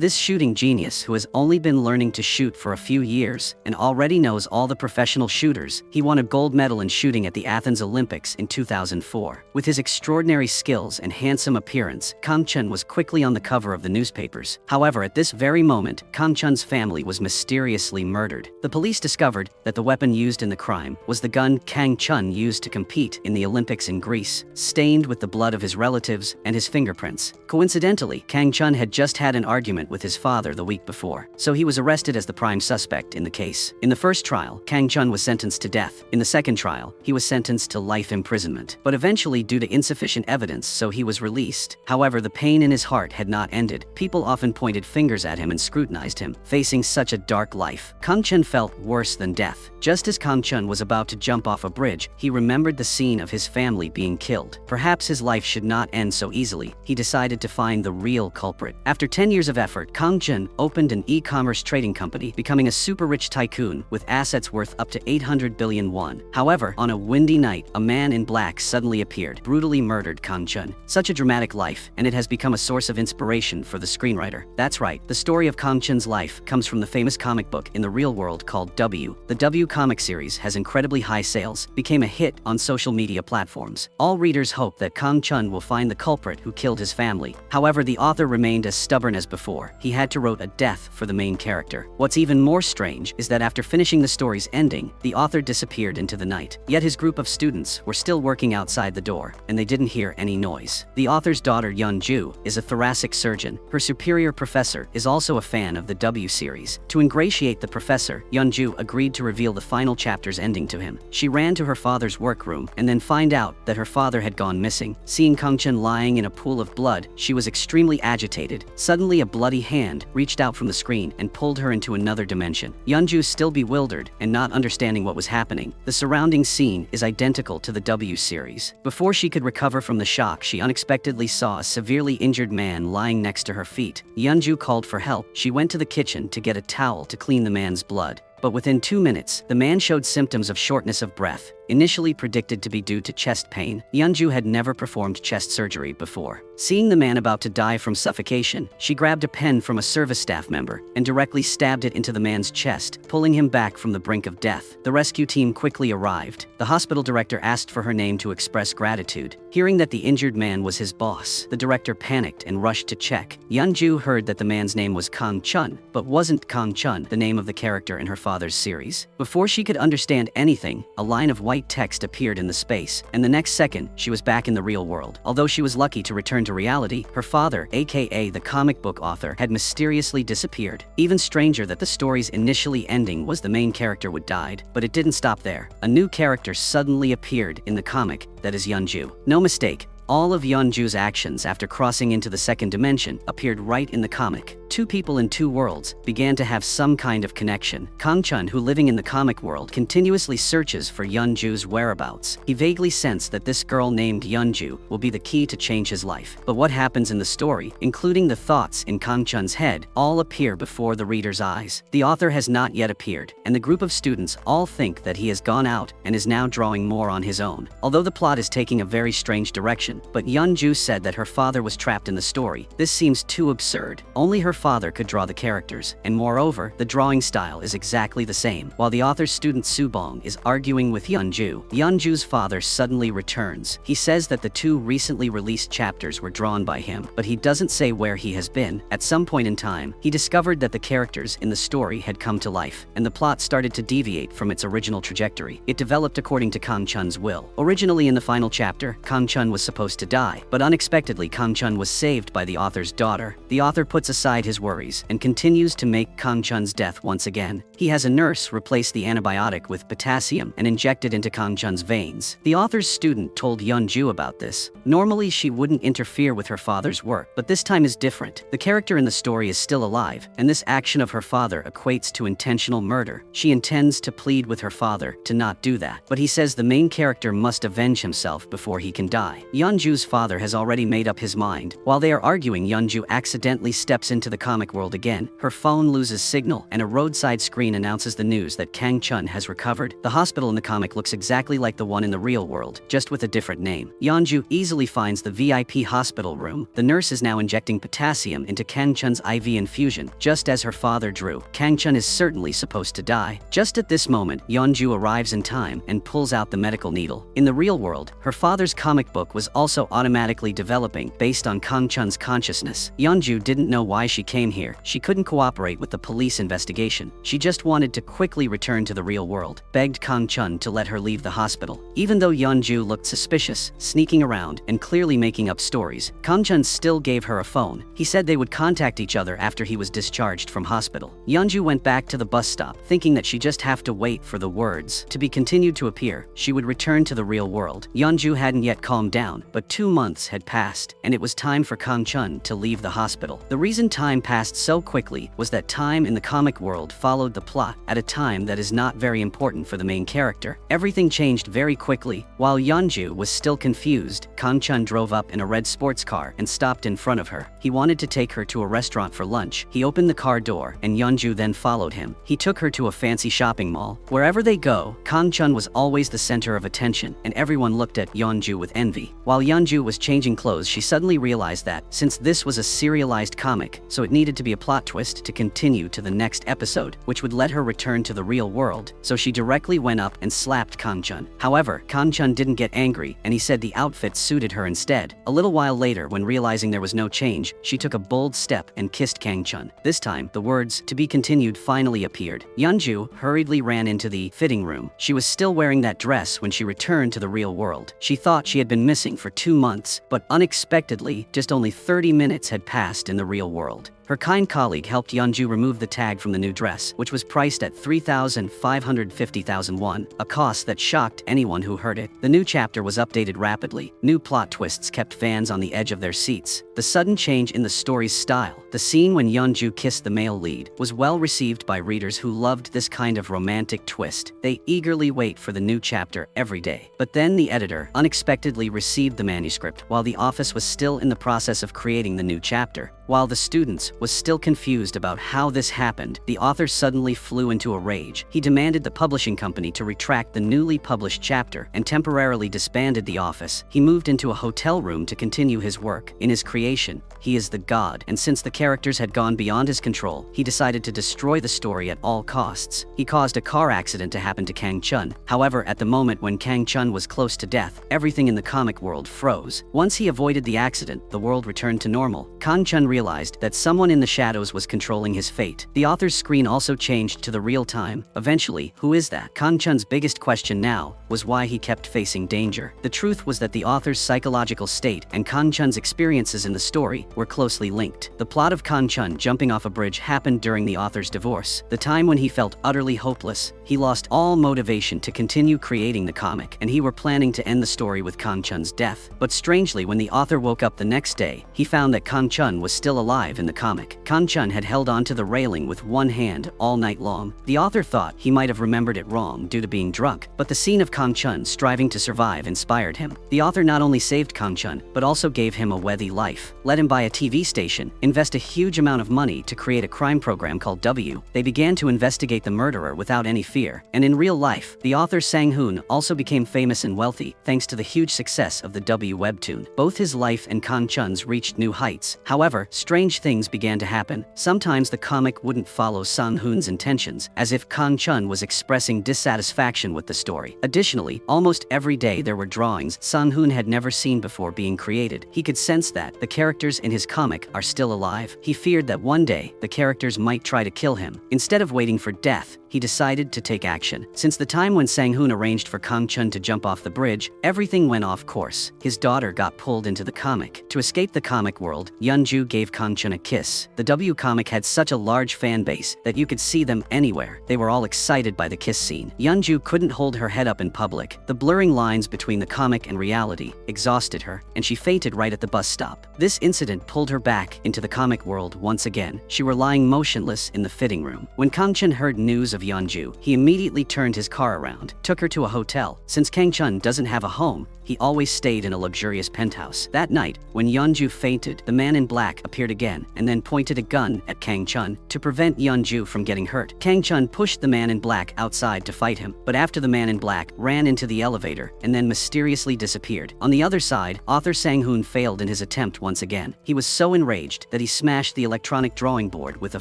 This shooting genius, who has only been learning to shoot for a few years and already knows all the professional shooters, he won a gold medal in shooting at the Athens Olympics in 2004. With his extraordinary skills and handsome appearance, Kang Chun was quickly on the cover of the newspapers. However, at this very moment, Kang Chun's family was mysteriously murdered. The police discovered that the weapon used in the crime was the gun Kang Chun used to compete in the Olympics in Greece, stained with the blood of his relatives and his fingerprints. Coincidentally, Kang Chun had just had an argument with his father the week before, so he was arrested as the prime suspect in the case. In the first trial, Kang Chun was sentenced to death. In the second trial, he was sentenced to life imprisonment, but eventually due to insufficient evidence, so he was released. However, the pain in his heart had not ended. People often pointed fingers at him and scrutinized him. Facing such a dark life, Kang Chun felt worse than death. Just as Kang Chun was about to jump off a bridge, he remembered the scene of his family being killed. Perhaps his life should not end so easily. He decided to find the real culprit. After 10 years of effort, Kang Chun opened an e-commerce trading company, becoming a super-rich tycoon with assets worth up to 800 billion won. However, on a windy night, a man in black suddenly appeared, brutally murdered Kang Chun. Such a dramatic life, and it has become a source of inspiration for the screenwriter. That's right, the story of Kang Chun's life comes from the famous comic book in the real world called W. The W comic series has incredibly high sales, became a hit on social media platforms. All readers hope that Kang Chun will find the culprit who killed his family. However, the author remained as stubborn as before. He had to write a death for the main character. What's even more strange is that after finishing the story's ending, the author disappeared into the night. Yet his group of students were still working outside the door, and they didn't hear any noise. The author's daughter, Yeonju, is a thoracic surgeon. Her superior professor is also a fan of the W series. To ingratiate the professor, Yeonju agreed to reveal the final chapter's ending to him. She ran to her father's workroom and then find out that her father had gone missing. Seeing Kang Chun lying in a pool of blood, she was extremely agitated. Suddenly, a bloody hand reached out from the screen and pulled her into another dimension. Yeonju, still bewildered and not understanding what was happening. The surrounding scene is identical to the W series. Before she could recover from the shock, she unexpectedly saw a severely injured man lying next to her feet. Yeonju called for help. She went to the kitchen to get a towel to clean the man's blood. But within 2 minutes, the man showed symptoms of shortness of breath, initially predicted to be due to chest pain. Yeonju had never performed chest surgery before. Seeing the man about to die from suffocation, she grabbed a pen from a service staff member and directly stabbed it into the man's chest, pulling him back from the brink of death. The rescue team quickly arrived. The hospital director asked for her name to express gratitude. Hearing that the injured man was his boss, the director panicked and rushed to check. Yeonju heard that the man's name was Kang Chun, but wasn't Kang Chun the name of the character in her father's series? Before she could understand anything, a line of white text appeared in the space, and the next second, she was back in the real world. Although she was lucky to return to reality, her father, aka the comic book author, had mysteriously disappeared. Even stranger that the story's initially ending was the main character would died, but it didn't stop there. A new character suddenly appeared in the comic, that is Yeonju. No mistake, all of Yeonju's actions after crossing into the second dimension appeared right in the comic. Two people in two worlds began to have some kind of connection. Kang Chun, who living in the comic world, continuously searches for Yeonju's whereabouts. He vaguely sensed that this girl named Yeonju will be the key to change his life. But what happens in the story, including the thoughts in Kang Chun's head, all appear before the reader's eyes. The author has not yet appeared, and the group of students all think that he has gone out and is now drawing more on his own. Although the plot is taking a very strange direction, but Yeonju said that her father was trapped in the story. This seems too absurd. Only her father could draw the characters, and moreover, the drawing style is exactly the same. While the author's student Subong is arguing with Yeonju, Yeonju's father suddenly returns. He says that the two recently released chapters were drawn by him, but he doesn't say where he has been. At some point in time, he discovered that the characters in the story had come to life, and the plot started to deviate from its original trajectory. It developed according to Kang Chun's will. Originally in the final chapter, Kang Chun was supposed to die, but unexpectedly Kang Chun was saved by the author's daughter. The author puts aside his worries and continues to make Kang Chun's death once again. He has a nurse replace the antibiotic with potassium and inject it into Kang Chun's veins. The author's student told Yeonju about this. Normally she wouldn't interfere with her father's work, but this time is different. The character in the story is still alive, and this action of her father equates to intentional murder. She intends to plead with her father to not do that, but he says the main character must avenge himself before he can die. Yeonju's father has already made up his mind. While they are arguing, Yeonju accidentally steps into the comic world again, her phone loses signal and a roadside screen announces the news that Kang Chun has recovered. The hospital in the comic looks exactly like the one in the real world, just with a different name. Yeonju easily finds the VIP hospital room. The nurse is now injecting potassium into Kang Chun's IV infusion, just as her father drew. Kang Chun is certainly supposed to die. Just at this moment, Yeonju arrives in time and pulls out the medical needle. In the real world, her father's comic book was also automatically developing based on Kang Chun's consciousness. Yeonju didn't know why she came here. She couldn't cooperate with the police investigation. She just wanted to quickly return to the real world, begged Kang Chun to let her leave the hospital. Even though Yeonju looked suspicious, sneaking around, and clearly making up stories, Kang Chun still gave her a phone. He said they would contact each other after he was discharged from hospital. Yeonju went back to the bus stop, thinking that she just have to wait for the words to be continued to appear. She would return to the real world. Yeonju hadn't yet calmed down, but 2 months had passed, and it was time for Kang Chun to leave the hospital. The reason time passed so quickly was that time in the comic world followed the plot at a time that is not very important for the main character. Everything changed very quickly. While Yeonju was still confused, Kang Chun drove up in a red sports car and stopped in front of her. He wanted to take her to a restaurant for lunch. He opened the car door, and Yeonju then followed him. He took her to a fancy shopping mall. Wherever they go, Kang Chun was always the center of attention, and everyone looked at Yeonju with envy. While Yeonju was changing clothes, she suddenly realized that, since this was a serialized comic, so it needed to be a plot twist to continue to the next episode, which would let her return to the real world, so she directly went up and slapped Kang Chun. However, Kang Chun didn't get angry, and he said the outfit suited her instead. A little while later, when realizing there was no change, she took a bold step and kissed Kang Chun. This time, the words, "to be continued," finally appeared. Yeonju hurriedly ran into the fitting room. She was still wearing that dress when she returned to the real world. She thought she had been missing for 2 months, but unexpectedly, just only 30 minutes had passed in the real world. Her kind colleague helped Yeonju remove the tag from the new dress, which was priced at 3,550,000 won, a cost that shocked anyone who heard it. The new chapter was updated rapidly. New plot twists kept fans on the edge of their seats. The sudden change in the story's style, the scene when Yeonju kissed the male lead, was well received by readers who loved this kind of romantic twist. They eagerly wait for the new chapter every day. But then the editor unexpectedly received the manuscript while the office was still in the process of creating the new chapter. While the students was still confused about how this happened, the author suddenly flew into a rage. He demanded the publishing company to retract the newly published chapter and temporarily disbanded the office. He moved into a hotel room to continue his work. In his creation, he is the god, and since the characters had gone beyond his control, he decided to destroy the story at all costs. He caused a car accident to happen to Kang Chun. However, at the moment when Kang Chun was close to death, everything in the comic world froze. Once he avoided the accident, the world returned to normal. Kang Chun realized that someone in the shadows was controlling his fate. The author's screen also changed to the real time. Eventually, who is that? Kang Chun's biggest question now was why he kept facing danger. The truth was that the author's psychological state and Kang Chun's experiences in the story were closely linked. The plot of Kang Chun jumping off a bridge happened during the author's divorce, the time when he felt utterly hopeless. He lost all motivation to continue creating the comic, and he were planning to end the story with Kang Chun's death. But strangely, when the author woke up the next day, he found that Kang Chun was still alive in the comic. Kang Chun had held onto the railing with one hand all night long. The author thought he might have remembered it wrong due to being drunk, but the scene of Kang Chun striving to survive inspired him. The author not only saved Kang Chun, but also gave him a worthy life. Let him buy a TV station, invest a huge amount of money to create a crime program called W. They began to investigate the murderer without any fear. And in real life, the author Sang-hoon also became famous and wealthy thanks to the huge success of the W webtoon. Both his life and Kang Chun's reached new heights. However, strange things began to happen. Sometimes the comic wouldn't follow Sang-hoon's intentions, as if Kang Chun was expressing dissatisfaction with the story. Additionally, almost every day there were drawings Sang-hoon had never seen before being created. He could sense that the characters in his comic are still alive. He feared that one day the characters might try to kill him. Instead of waiting for death, he decided to take action. Since the time when Sang-hoon arranged for Kang Chun to jump off the bridge, everything went off course. His daughter got pulled into the comic. To escape the comic world, Yeonju gave Kang Chun a kiss. The W comic had such a large fan base that you could see them anywhere. They were all excited by the kiss scene. Yeonju couldn't hold her head up in public. The blurring lines between the comic and reality exhausted her, and she fainted right at the bus stop. This incident pulled her back into the comic world once again. She were lying motionless in the fitting room. When Kang Chun heard news of Yeonju, he immediately turned his car around, took her to a hotel. Since Kang Chun doesn't have a home, he always stayed in a luxurious penthouse. That night, when Yeonju fainted, the man in black appeared appeared again and then pointed a gun at Kang Chun to prevent Yeonju from getting hurt. Kang Chun pushed the man in black outside to fight him, but after the man in black ran into the elevator and then mysteriously disappeared. On the other side, author Sang-hoon failed in his attempt once again. He was so enraged that he smashed the electronic drawing board with a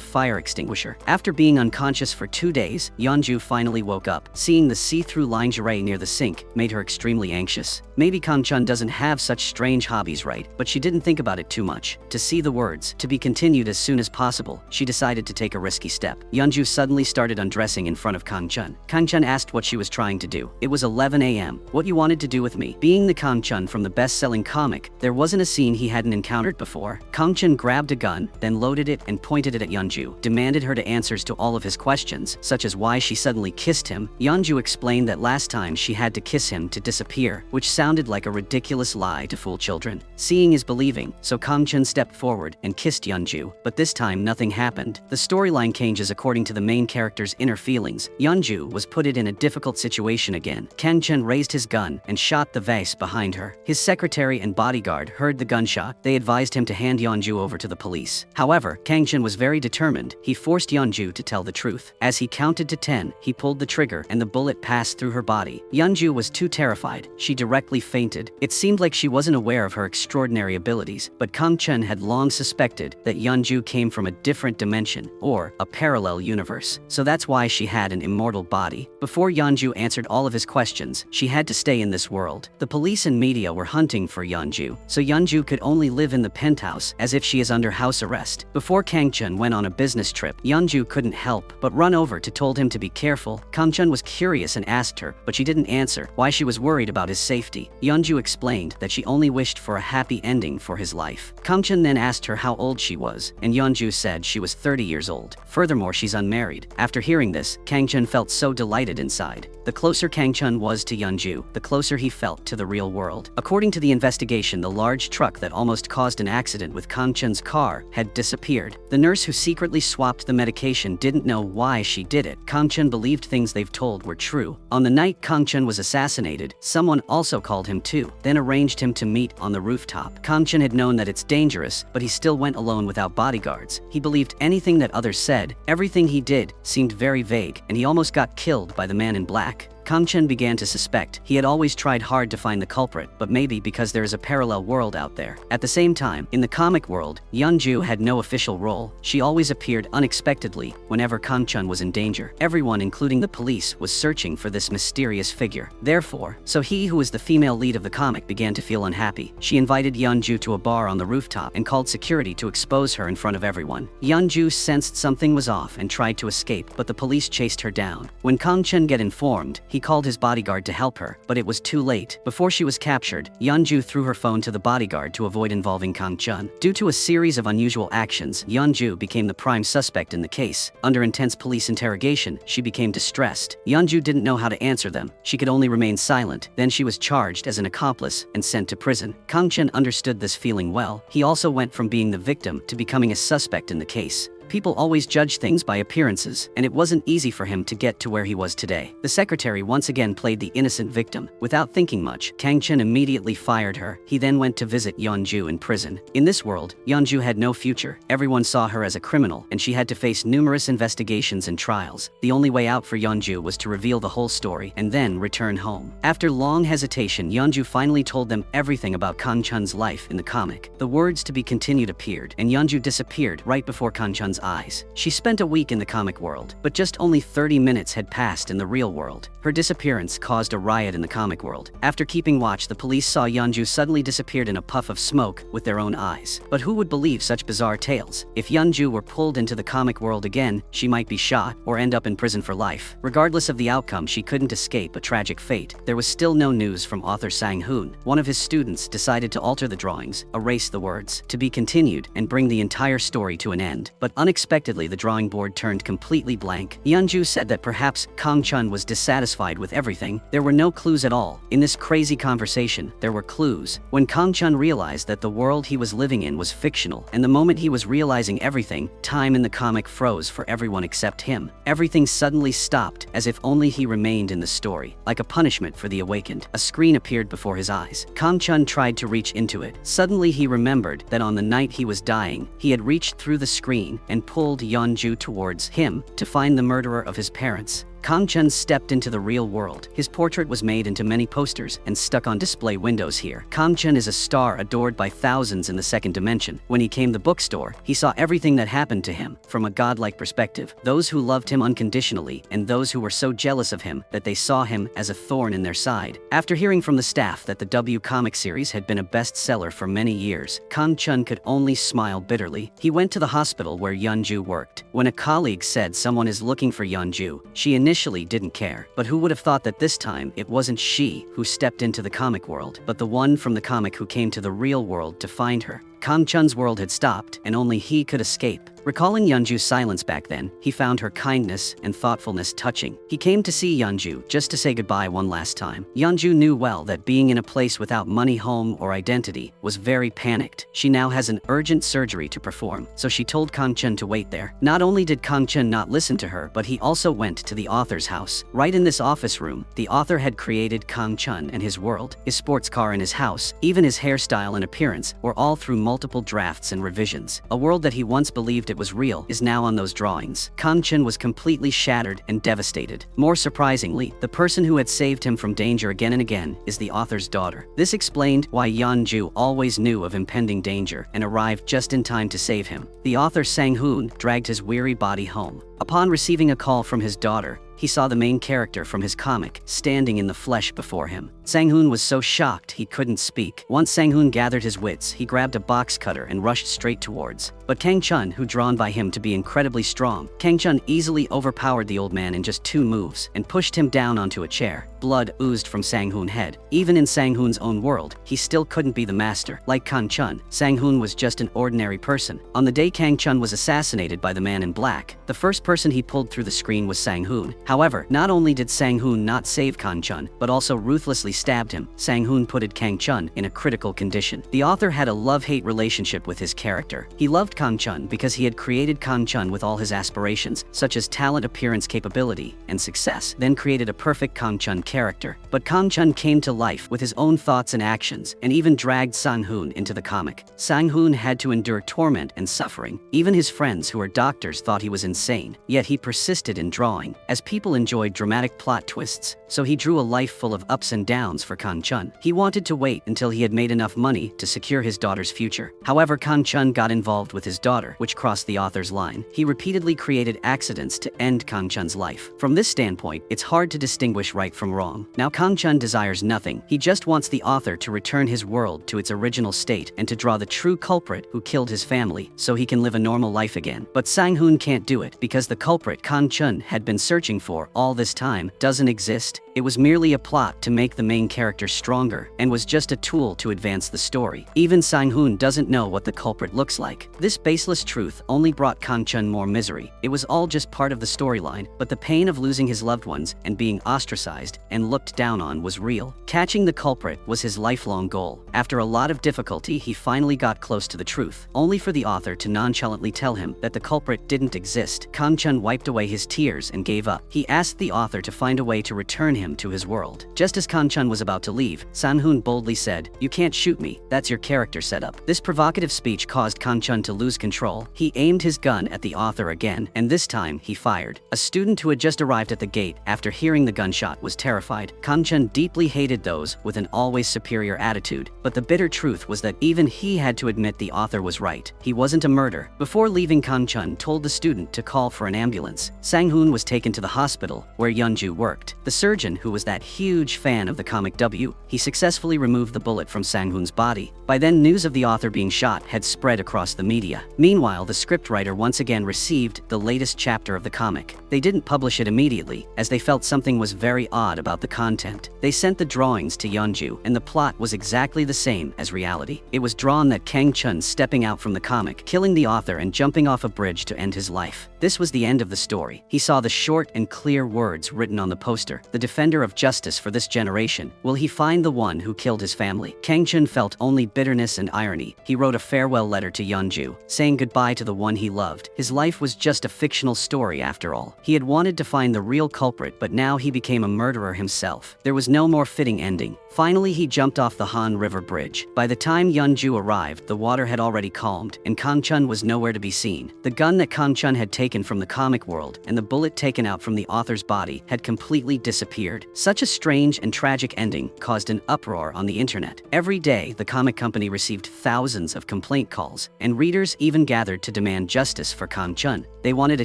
fire extinguisher. After being unconscious for 2 days, Yeonju finally woke up. Seeing the see-through lingerie near the sink made her extremely anxious. Maybe Kang Chun doesn't have such strange hobbies, right? But she didn't think about it too much. To see the words, "to be continued as soon as possible," she decided to take a risky step. Yeonju suddenly started undressing in front of Kang Chun. Kang Chun asked what she was trying to do. It was 11 a.m. "What you wanted to do with me?" Being the Kang Chun from the best-selling comic, there wasn't a scene he hadn't encountered before. Kang Chun grabbed a gun, then loaded it and pointed it at Yeonju, demanded her to answers to all of his questions, such as why she suddenly kissed him. Yeonju explained that last time she had to kiss him to disappear, which sounded like a ridiculous lie to fool children. Seeing is believing, so Kang Chun stepped forward and kissed Yeonju, but this time nothing happened. The storyline changes according to the main character's inner feelings. Yeonju was put in a difficult situation again. Kang Chun raised his gun and shot the vase behind her. His secretary and bodyguard heard the gunshot. They advised him to hand Yeonju over to the police. However, Kang Chun was very determined. He forced Yeonju to tell the truth. As he counted to 10, he pulled the trigger and the bullet passed through her body. Yeonju was too terrified. She directly fainted. It seemed like she wasn't aware of her extraordinary abilities, but Kang Chun had long suspected that Yeonju came from a different dimension, or a parallel universe. So that's why she had an immortal body. Before Yeonju answered all of his questions, she had to stay in this world. The police and media were hunting for Yeonju, so Yeonju could only live in the penthouse as if she is under house arrest. Before Kang Chun went on a business trip, Yeonju couldn't help but run over to told him to be careful. Kang Chun was curious and asked her, but she didn't answer, why she was worried about his safety. Yeonju explained that she only wished for a happy ending for his life. Kang Chun then asked her how old she was, and Yeonju said she was 30 years old. Furthermore, she's unmarried. After hearing this, Kang Chun felt so delighted inside. The closer Kang Chun was to Yeonju, the closer he felt to the real world. According to the investigation, the large truck that almost caused an accident with Kang Chun's car had disappeared. The nurse who secretly swapped the medication didn't know why she did it. Kang Chun believed things they've told were true. On the night Kang Chun was assassinated, someone also called him too, then arranged him to meet on the rooftop. Kang Chun had known that it's dangerous, but he still went alone without bodyguards. He believed anything that others said. Everything he did seemed very vague, and he almost got killed by the man in black. Kang Chun began to suspect. He had always tried hard to find the culprit, but maybe because there is a parallel world out there. At the same time, in the comic world, Yeonju had no official role. She always appeared unexpectedly whenever Kang Chun was in danger. Everyone, including the police, was searching for this mysterious figure. Therefore, so he who is the female lead of the comic began to feel unhappy. She invited Yeonju to a bar on the rooftop and called security to expose her in front of everyone. Yeonju sensed something was off and tried to escape, but the police chased her down. When Kang Chun got informed, he called his bodyguard to help her, but it was too late. Before she was captured, Yeonju threw her phone to the bodyguard to avoid involving Kang Chun. Due to a series of unusual actions, Yeonju became the prime suspect in the case. Under intense police interrogation, she became distressed. Yeonju didn't know how to answer them. She could only remain silent. Then she was charged as an accomplice and sent to prison. Kang Chun understood this feeling well. He also went from being the victim to becoming a suspect in the case. People always judge things by appearances, and it wasn't easy for him to get to where he was today. The secretary once again played the innocent victim. Without thinking much, Kang Chun immediately fired her. He then went to visit Yeonju in prison. In this world, Yeonju had no future. Everyone saw her as a criminal, and she had to face numerous investigations and trials. The only way out for Yeonju was to reveal the whole story and then return home. After long hesitation, Yeonju finally told them everything about Kang Chun's life in the comic. The words "to be continued" appeared, and Yeonju disappeared right before Kang Chun's eyes. She spent a week in the comic world, but just only 30 minutes had passed in the real world. Her disappearance caused a riot in the comic world. After keeping watch, the police saw Yeonju suddenly disappeared in a puff of smoke with their own eyes. But who would believe such bizarre tales? If Yeonju were pulled into the comic world again, she might be shot or end up in prison for life. Regardless of the outcome, she couldn't escape a tragic fate. There was still no news from author Sang-hoon. One of his students decided to alter the drawings, erase the words "to be continued," and bring the entire story to an end. But Unexpectedly, the drawing board turned completely blank. Yeonju said that perhaps Kang Chun was dissatisfied with everything. There were no clues at all. In this crazy conversation, there were clues. When Kang Chun realized that the world he was living in was fictional, and the moment he was realizing everything, time in the comic froze for everyone except him. Everything suddenly stopped, as if only he remained in the story. Like a punishment for the awakened, a screen appeared before his eyes. Kang Chun tried to reach into it. Suddenly he remembered that on the night he was dying, he had reached through the screen and pulled Yeonju towards him to find the murderer of his parents. Kang Chun stepped into the real world. His portrait was made into many posters and stuck on display windows here. Kang Chun is a star adored by thousands in the second dimension. When he came to the bookstore, he saw everything that happened to him from a godlike perspective. Those who loved him unconditionally and those who were so jealous of him that they saw him as a thorn in their side. After hearing from the staff that the W comic series had been a bestseller for many years, Kang Chun could only smile bitterly. He went to the hospital where Yeonju worked. When a colleague said someone is looking for Yeonju, she initially didn't care, but who would have thought that this time it wasn't she who stepped into the comic world, but the one from the comic who came to the real world to find her. Kang Chun's world had stopped, and only he could escape. Recalling Yeonju's silence back then, he found her kindness and thoughtfulness touching. He came to see Yeonju just to say goodbye one last time. Yeonju knew well that being in a place without money, home, or identity was very panicked. She now has an urgent surgery to perform, so she told Kang Chun to wait there. Not only did Kang Chun not listen to her, but he also went to the author's house. Right in this office room, the author had created Kang Chun and his world, his sports car and his house, even his hairstyle and appearance were all through multiple drafts and revisions. A world that he once believed it was real is now on those drawings. Kang Chun was completely shattered and devastated. More surprisingly, the person who had saved him from danger again and again is the author's daughter. This explained why Yeonju always knew of impending danger and arrived just in time to save him. The author Sang-hoon dragged his weary body home. Upon receiving a call from his daughter, he saw the main character from his comic standing in the flesh before him. Sang-hoon was so shocked he couldn't speak. Once Sang-hoon gathered his wits, he grabbed a box cutter and rushed straight towards. But Kang Chun, who drawn by him to be incredibly strong, Kang Chun easily overpowered the old man in just 2 moves and pushed him down onto a chair. Blood oozed from Sang-hoon's head. Even in Sang-hoon's own world, he still couldn't be the master. Like Kang Chun, Sang-hoon was just an ordinary person. On the day Kang Chun was assassinated by the man in black, the first person he pulled through the screen was Sang-hoon. However, not only did Sang-hoon not save Kang Chun, but also ruthlessly stabbed him. Sang-hoon put Kang Chun in a critical condition. The author had a love-hate relationship with his character. He loved Kang Chun because he had created Kang Chun with all his aspirations, such as talent, appearance, capability, and success, then created a perfect Kang Chun character. But Kang Chun came to life with his own thoughts and actions, and even dragged Sang-hoon into the comic. Sang-hoon had to endure torment and suffering. Even his friends who were doctors thought he was insane, yet he persisted in drawing. As people enjoyed dramatic plot twists, so he drew a life full of ups and downs for Kang Chun. He wanted to wait until he had made enough money to secure his daughter's future. However, Kang Chun got involved with his daughter, which crossed the author's line. He repeatedly created accidents to end Kang Chun's life. From this standpoint, it's hard to distinguish right from wrong. Now Kang Chun desires nothing. He just wants the author to return his world to its original state and to draw the true culprit who killed his family so he can live a normal life again. But Sang-hoon can't do it because the culprit Kang Chun had been searching for all this time doesn't exist. It was merely a plot to make the main character stronger and was just a tool to advance the story. Even Sang-hoon doesn't know what the culprit looks like. This baseless truth only brought Kang Chun more misery. It was all just part of the storyline, but the pain of losing his loved ones and being ostracized and looked down on was real. Catching the culprit was his lifelong goal. After a lot of difficulty, he finally got close to the truth, only for the author to nonchalantly tell him that the culprit didn't exist. Kang Chun wiped away his tears and gave up. He asked the author to find a way to return him to his world. Just as Kang Chun was about to leave, Sang-hoon boldly said, "You can't shoot me, that's your character setup." This provocative speech caused Kang Chun to lose control. He aimed his gun at the author again, and this time he fired. A student who had just arrived at the gate after hearing the gunshot was terrified. Kang Chun deeply hated those with an always superior attitude, but the bitter truth was that even he had to admit the author was right. He wasn't a murderer. Before leaving, Kang Chun told the student to call for an ambulance. Sang-hoon was taken to the hospital where Yeonju worked. The surgeon Chun, who was that huge fan of the comic W, he successfully removed the bullet from Sang-hoon's body. By then, news of the author being shot had spread across the media. Meanwhile, the scriptwriter once again received the latest chapter of the comic. They didn't publish it immediately, as they felt something was very odd about the content. They sent the drawings to Yeonju, and the plot was exactly the same as reality. It was drawn that Kang Chun stepping out from the comic, killing the author and jumping off a bridge to end his life. This was the end of the story. He saw the short and clear words written on the poster: "The defender of justice for this generation. Will he find the one who killed his family?" Kang Chun felt only bitterness and irony. He wrote a farewell letter to Yeonju, saying goodbye to the one he loved. His life was just a fictional story after all. He had wanted to find the real culprit, but now he became a murderer himself. There was no more fitting ending. Finally, he jumped off the Han River Bridge. By the time Yeonju arrived, the water had already calmed, and Kang Chun was nowhere to be seen. The gun that Kang Chun had taken from the comic world and the bullet taken out from the author's body had completely disappeared. Such a strange and tragic ending caused an uproar on the internet. Every day, the comic company received thousands of complaint calls, and readers even gathered to demand justice for Kang Chun. They wanted a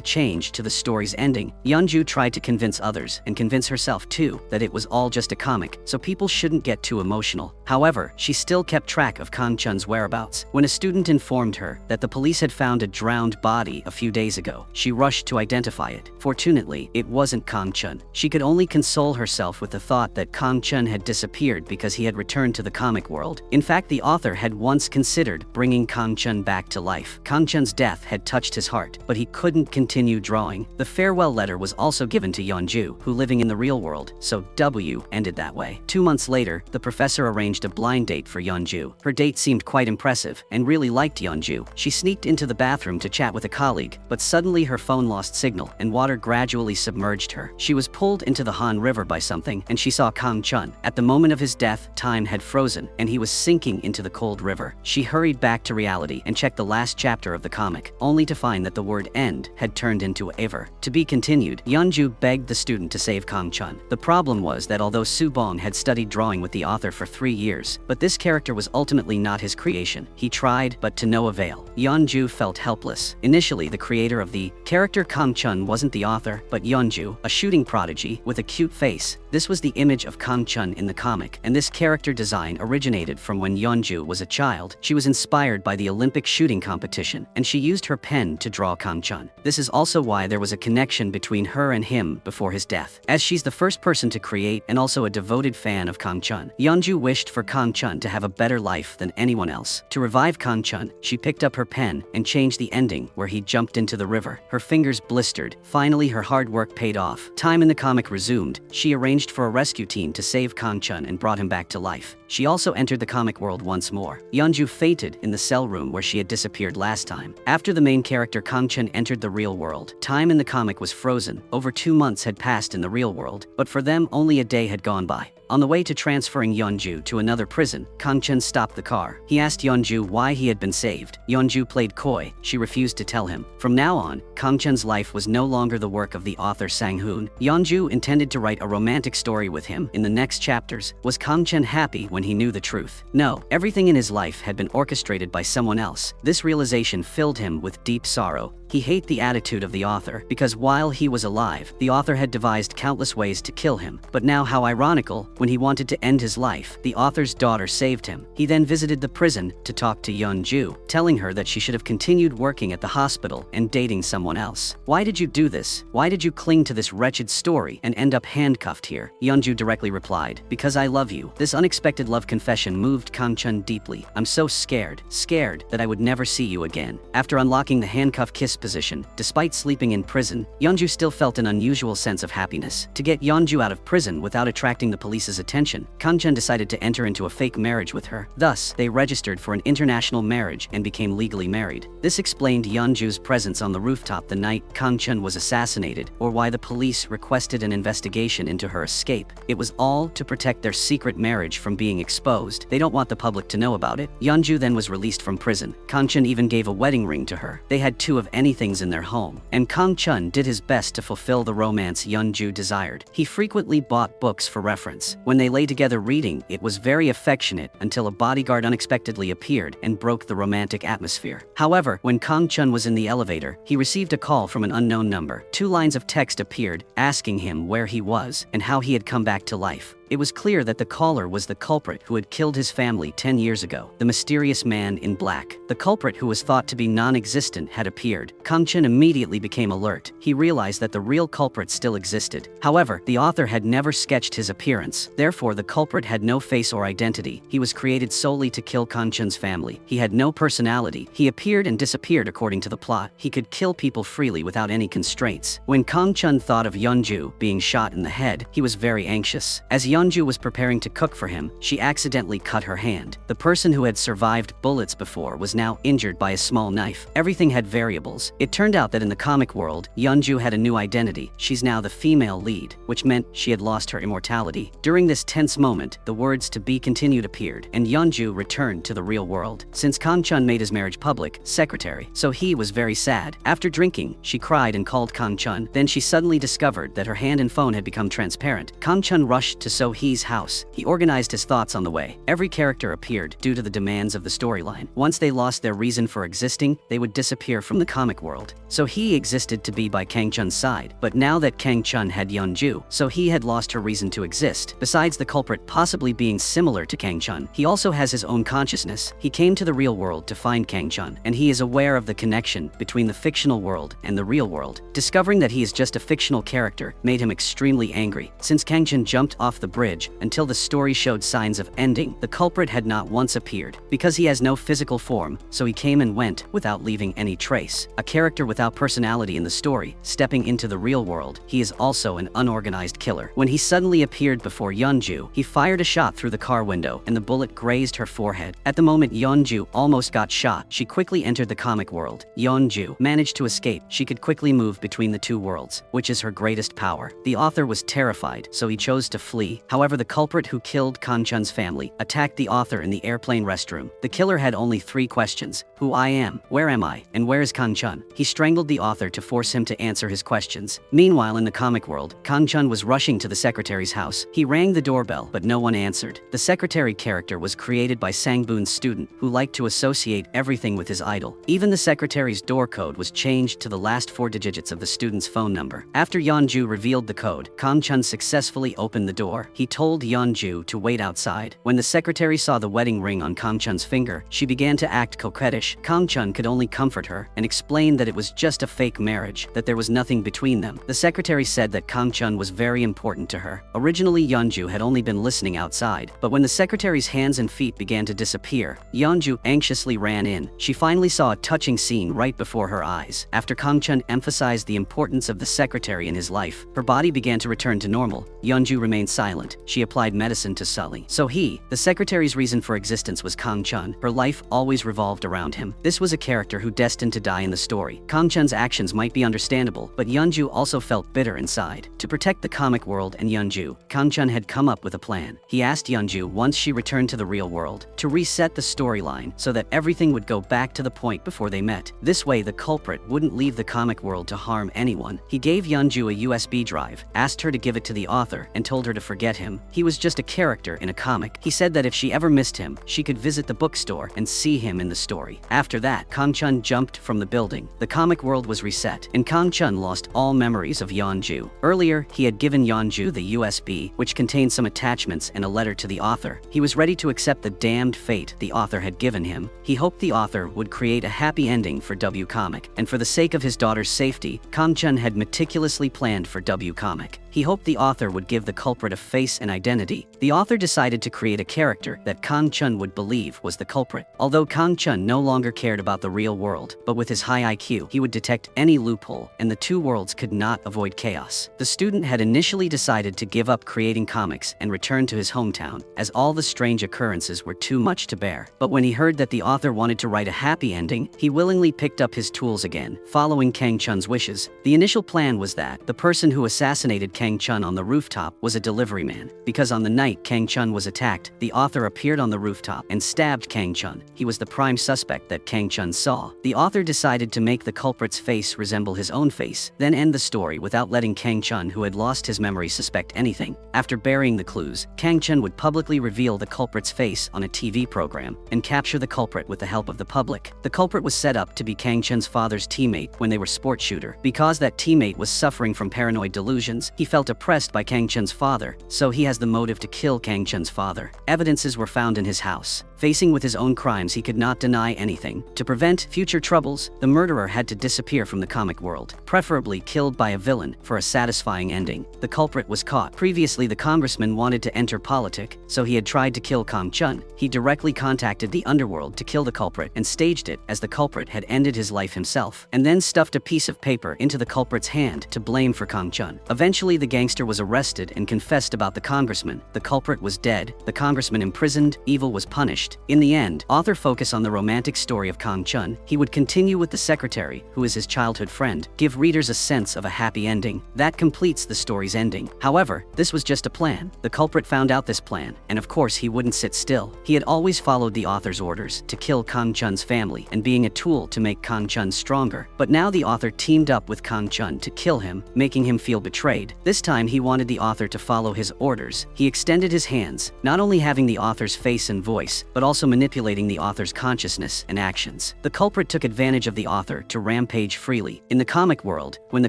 change to the story's ending. Yeonju tried to convince others, and convince herself too, that it was all just a comic, so people shouldn't get too emotional. However, she still kept track of Kang Chun's whereabouts. When a student informed her that the police had found a drowned body a few days ago, she rushed to identify it. Fortunately, it wasn't Kang Chun. She could only console herself with the thought that Kang Chun had disappeared because he had returned to the comic world. In fact, the author had once considered bringing Kang Chun back to life. Kang Chun's death had touched his heart, but he couldn't continue drawing. The farewell letter was also given to Yeonju, who living in the real world, so W ended that way. 2 months later, the professor arranged a blind date for Yeonju. Her date seemed quite impressive and really liked Yeonju. She sneaked into the bathroom to chat with a colleague, but suddenly her phone lost signal and water gradually submerged her. She was pulled into the Han River by something, and she saw Kang Chun. At the moment of his death, time had frozen and he was sinking into the cold river. She hurried back to reality and checked the last chapter of the comic, only to find that the word end had turned into ever. To be continued. Yeonju begged the student to save Kang Chun. The problem was that although Su Bong had studied drawing with the author for 3 years, but this character was ultimately not his creation. He tried, but to no avail. Yeonju felt helpless. Initially, the creator of the character Kang Chun wasn't the author, but Yeonju, a shooting prodigy with a cute face. This was the image of Kang Chun in the comic, and this character design originated from when Yeonju was a child. She was inspired by the Olympic shooting competition, and she used her pen to draw Kang Chun. This is also why there was a connection between her and him before his death, as she's the first person to create and also a devoted fan of Kang Chun. Yeonju wished for Kang Chun to have a better life than anyone else. To revive Kang Chun, she picked up her pen and changed the ending where he jumped into the river. Her fingers blistered. Finally, her hard work paid off. Time in the comic resumed. She arranged for a rescue team to save Kang Chun and brought him back to life. She also entered the comic world once more. Yeonju fainted in the cell room where she had disappeared last time. After the main character Kang Chun entered the real world, time in the comic was frozen. Over 2 months had passed in the real world, but for them only a day had gone by. On the way to transferring Yeonju to another prison, Kang Chun stopped the car. He asked Yeonju why he had been saved. Yeonju played coy. She refused to tell him. From now on, Kang Chun's life was no longer the work of the author Sang-hoon. Yeonju intended to write a romantic story with him in the next chapters. Was Kang Chun happy when he knew the truth? No, everything in his life had been orchestrated by someone else. This realization filled him with deep sorrow. He hated the attitude of the author, because while he was alive, the author had devised countless ways to kill him. But now, how ironical, when he wanted to end his life, the author's daughter saved him. He then visited the prison to talk to Yeonju, telling her that she should have continued working at the hospital and dating someone else. Why did you do this? Why did you cling to this wretched story and end up handcuffed here? Yeonju directly replied, because I love you. This unexpected love confession moved Kang Chun deeply. I'm so scared that I would never see you again. After unlocking the handcuff kiss position, despite sleeping in prison, Yeonju still felt an unusual sense of happiness. To get Yeonju out of prison without attracting the police's attention, Kang Chun decided to enter into a fake marriage with her. Thus, they registered for an international marriage and became legally married. This explained Yeonju's presence on the rooftop the night Kang Chun was assassinated, or why the police requested an investigation into her escape. It was all to protect their secret marriage from being exposed. They don't want the public to know about it. Yeonju then was released from prison. Kang Chun even gave a wedding ring to her. They had 2 of any many things in their home, and Kang Chun did his best to fulfill the romance Yeonju desired. He frequently bought books for reference. When they lay together reading, it was very affectionate until a bodyguard unexpectedly appeared and broke the romantic atmosphere. However, when Kang Chun was in the elevator, he received a call from an unknown number. 2 lines of text appeared, asking him where he was and how he had come back to life. It was clear that the caller was the culprit who had killed his family 10 years ago, the mysterious man in black. The culprit, who was thought to be non-existent, had appeared. Kang Chun immediately became alert. He realized that the real culprit still existed. However, the author had never sketched his appearance. Therefore, the culprit had no face or identity. He was created solely to kill Kang Chun's family. He had no personality. He appeared and disappeared according to the plot. He could kill people freely without any constraints. When Kang Chun thought of Yeonju being shot in the head, he was very anxious. As Yeonju was preparing to cook for him, she accidentally cut her hand. The person who had survived bullets before was now injured by a small knife. Everything had variables. It turned out that in the comic world, Yeonju had a new identity. She's now the female lead, which meant she had lost her immortality. During this tense moment, the words "to be continued" appeared, and Yeonju returned to the real world. Since Kang Chun made his marriage public, secretary, so he was very sad. After drinking, she cried and called Kang Chun. Then she suddenly discovered that her hand and phone had become transparent. Kang Chun rushed to So-hee's house. He organized his thoughts on the way. Every character appeared due to the demands of the storyline. Once they lost their reason for existing, they would disappear from the comic world. So-hee existed to be by Kang Chun's side, but now that Kang Chun had Yeonju, So-hee had lost her reason to exist. Besides the culprit possibly being similar to Kang Chun, he also has his own consciousness. He came to the real world to find Kang Chun, and he is aware of the connection between the fictional world and the real world. Discovering that he is just a fictional character made him extremely angry. Since Kang Chun jumped off the bridge, until the story showed signs of ending, the culprit had not once appeared. Because he has no physical form, so he came and went without leaving any trace. A character without personality in the story, stepping into the real world, he is also an unorganized killer. When he suddenly appeared before Yeonju, he fired a shot through the car window and the bullet grazed her forehead. At the moment Yeonju almost got shot, she quickly entered the comic world. Yeonju managed to escape. She could quickly move between the 2 worlds, which is her greatest power. The author was terrified, so he chose to flee. However, the culprit who killed Kang Chun's family attacked the author in the airplane restroom. The killer had only 3 questions: who I am, where am I, and where is Kang Chun? He strangled the author to force him to answer his questions. Meanwhile, in the comic world, Kang Chun was rushing to the secretary's house. He rang the doorbell, but no one answered. The secretary character was created by Sang-boon's student, who liked to associate everything with his idol. Even the secretary's door code was changed to the last 4 digits of the student's phone number. After Yeonju revealed the code, Kang Chun successfully opened the door. He told Yeonju to wait outside. When the secretary saw the wedding ring on Kang Chun's finger, she began to act coquettish. Kang Chun could only comfort her and explain that it was just a fake marriage, that there was nothing between them. The secretary said that Kang Chun was very important to her. Originally, Yeonju had only been listening outside, but when the secretary's hands and feet began to disappear, Yeonju anxiously ran in. She finally saw a touching scene right before her eyes. After Kang Chun emphasized the importance of the secretary in his life, her body began to return to normal. Yeonju remained silent. She applied medicine to Sully. So-hee, the secretary's reason for existence, was Kang Chun. Her life always revolved around him. This was a character who destined to die in the story. Kang Chun's actions might be understandable, but Yeonju also felt bitter inside. To protect the comic world and Yeonju, Kang Chun had come up with a plan. He asked Yeonju, once she returned to the real world, to reset the storyline so that everything would go back to the point before they met. This way, the culprit wouldn't leave the comic world to harm anyone. He gave Yeonju a USB drive, asked her to give it to the author, and told her to forget him. He was just a character in a comic. He said that if she ever missed him, she could visit the bookstore and see him in the story. After that, Kang Chun jumped from the building. The comic world was reset, and Kang Chun lost all memories of Yeonju. Earlier, he had given Yeonju the USB, which contained some attachments and a letter to the author. He was ready to accept the damned fate the author had given him. He hoped the author would create a happy ending for W Comic, and for the sake of his daughter's safety, Kang Chun had meticulously planned for W Comic. He hoped the author would give the culprit a face and identity. The author decided to create a character that Kang Chun would believe was the culprit. Although Kang Chun no longer cared about the real world, but with his high IQ, he would detect any loophole, and the 2 worlds could not avoid chaos. The student had initially decided to give up creating comics and return to his hometown, as all the strange occurrences were too much to bear. But when he heard that the author wanted to write a happy ending, he willingly picked up his tools again, following Kang Chun's wishes. The initial plan was that the person who assassinated Kang Chun on the rooftop was a delivery man. Because on the night Kang Chun was attacked, the author appeared on the rooftop and stabbed Kang Chun. He was the prime suspect that Kang Chun saw. The author decided to make the culprit culprit's face resemble his own face, then end the story without letting Kang Chun, who had lost his memory, suspect anything. After burying the clues, Kang Chun would publicly reveal the culprit's face on a TV program and capture the culprit with the help of the public. The culprit was set up to be Kang Chun's father's teammate when they were sport shooter. Because that teammate was suffering from paranoid delusions, he felt oppressed by Kang Chun's father, so he has the motive to kill Kang Chun's father. Evidences were found in his house. Facing with his own crimes, he could not deny anything. To prevent future troubles, the murderer had to disappear from the comic world, preferably killed by a villain for a satisfying ending. The culprit was caught. Previously, the congressman wanted to enter politics, so he had tried to kill Kang Chun. He directly contacted the underworld to kill the culprit and staged it as the culprit had ended his life himself, and then stuffed a piece of paper into the culprit's hand to blame for Kang Chun. Eventually, the gangster was arrested and confessed about the congressman. The culprit was dead, the congressman imprisoned, evil was punished. In the end, author focused on the romantic story of Kang Chun. He would continue with the secretary, who is his childhood friend, give readers a sense of a happy ending. That completes the story's ending. However, this was just a plan. The culprit found out this plan, and of course he wouldn't sit still. He had always followed the author's orders to kill Kang Chun's family and being a tool to make Kang Chun stronger. But now the author teamed up with Kang Chun to kill him, making him feel betrayed. This time he wanted the author to follow his orders. He extended his hands, not only having the author's face and voice, but also manipulating the author's consciousness and actions. The culprit took advantage of the author to rampage freely. In the comic world, when the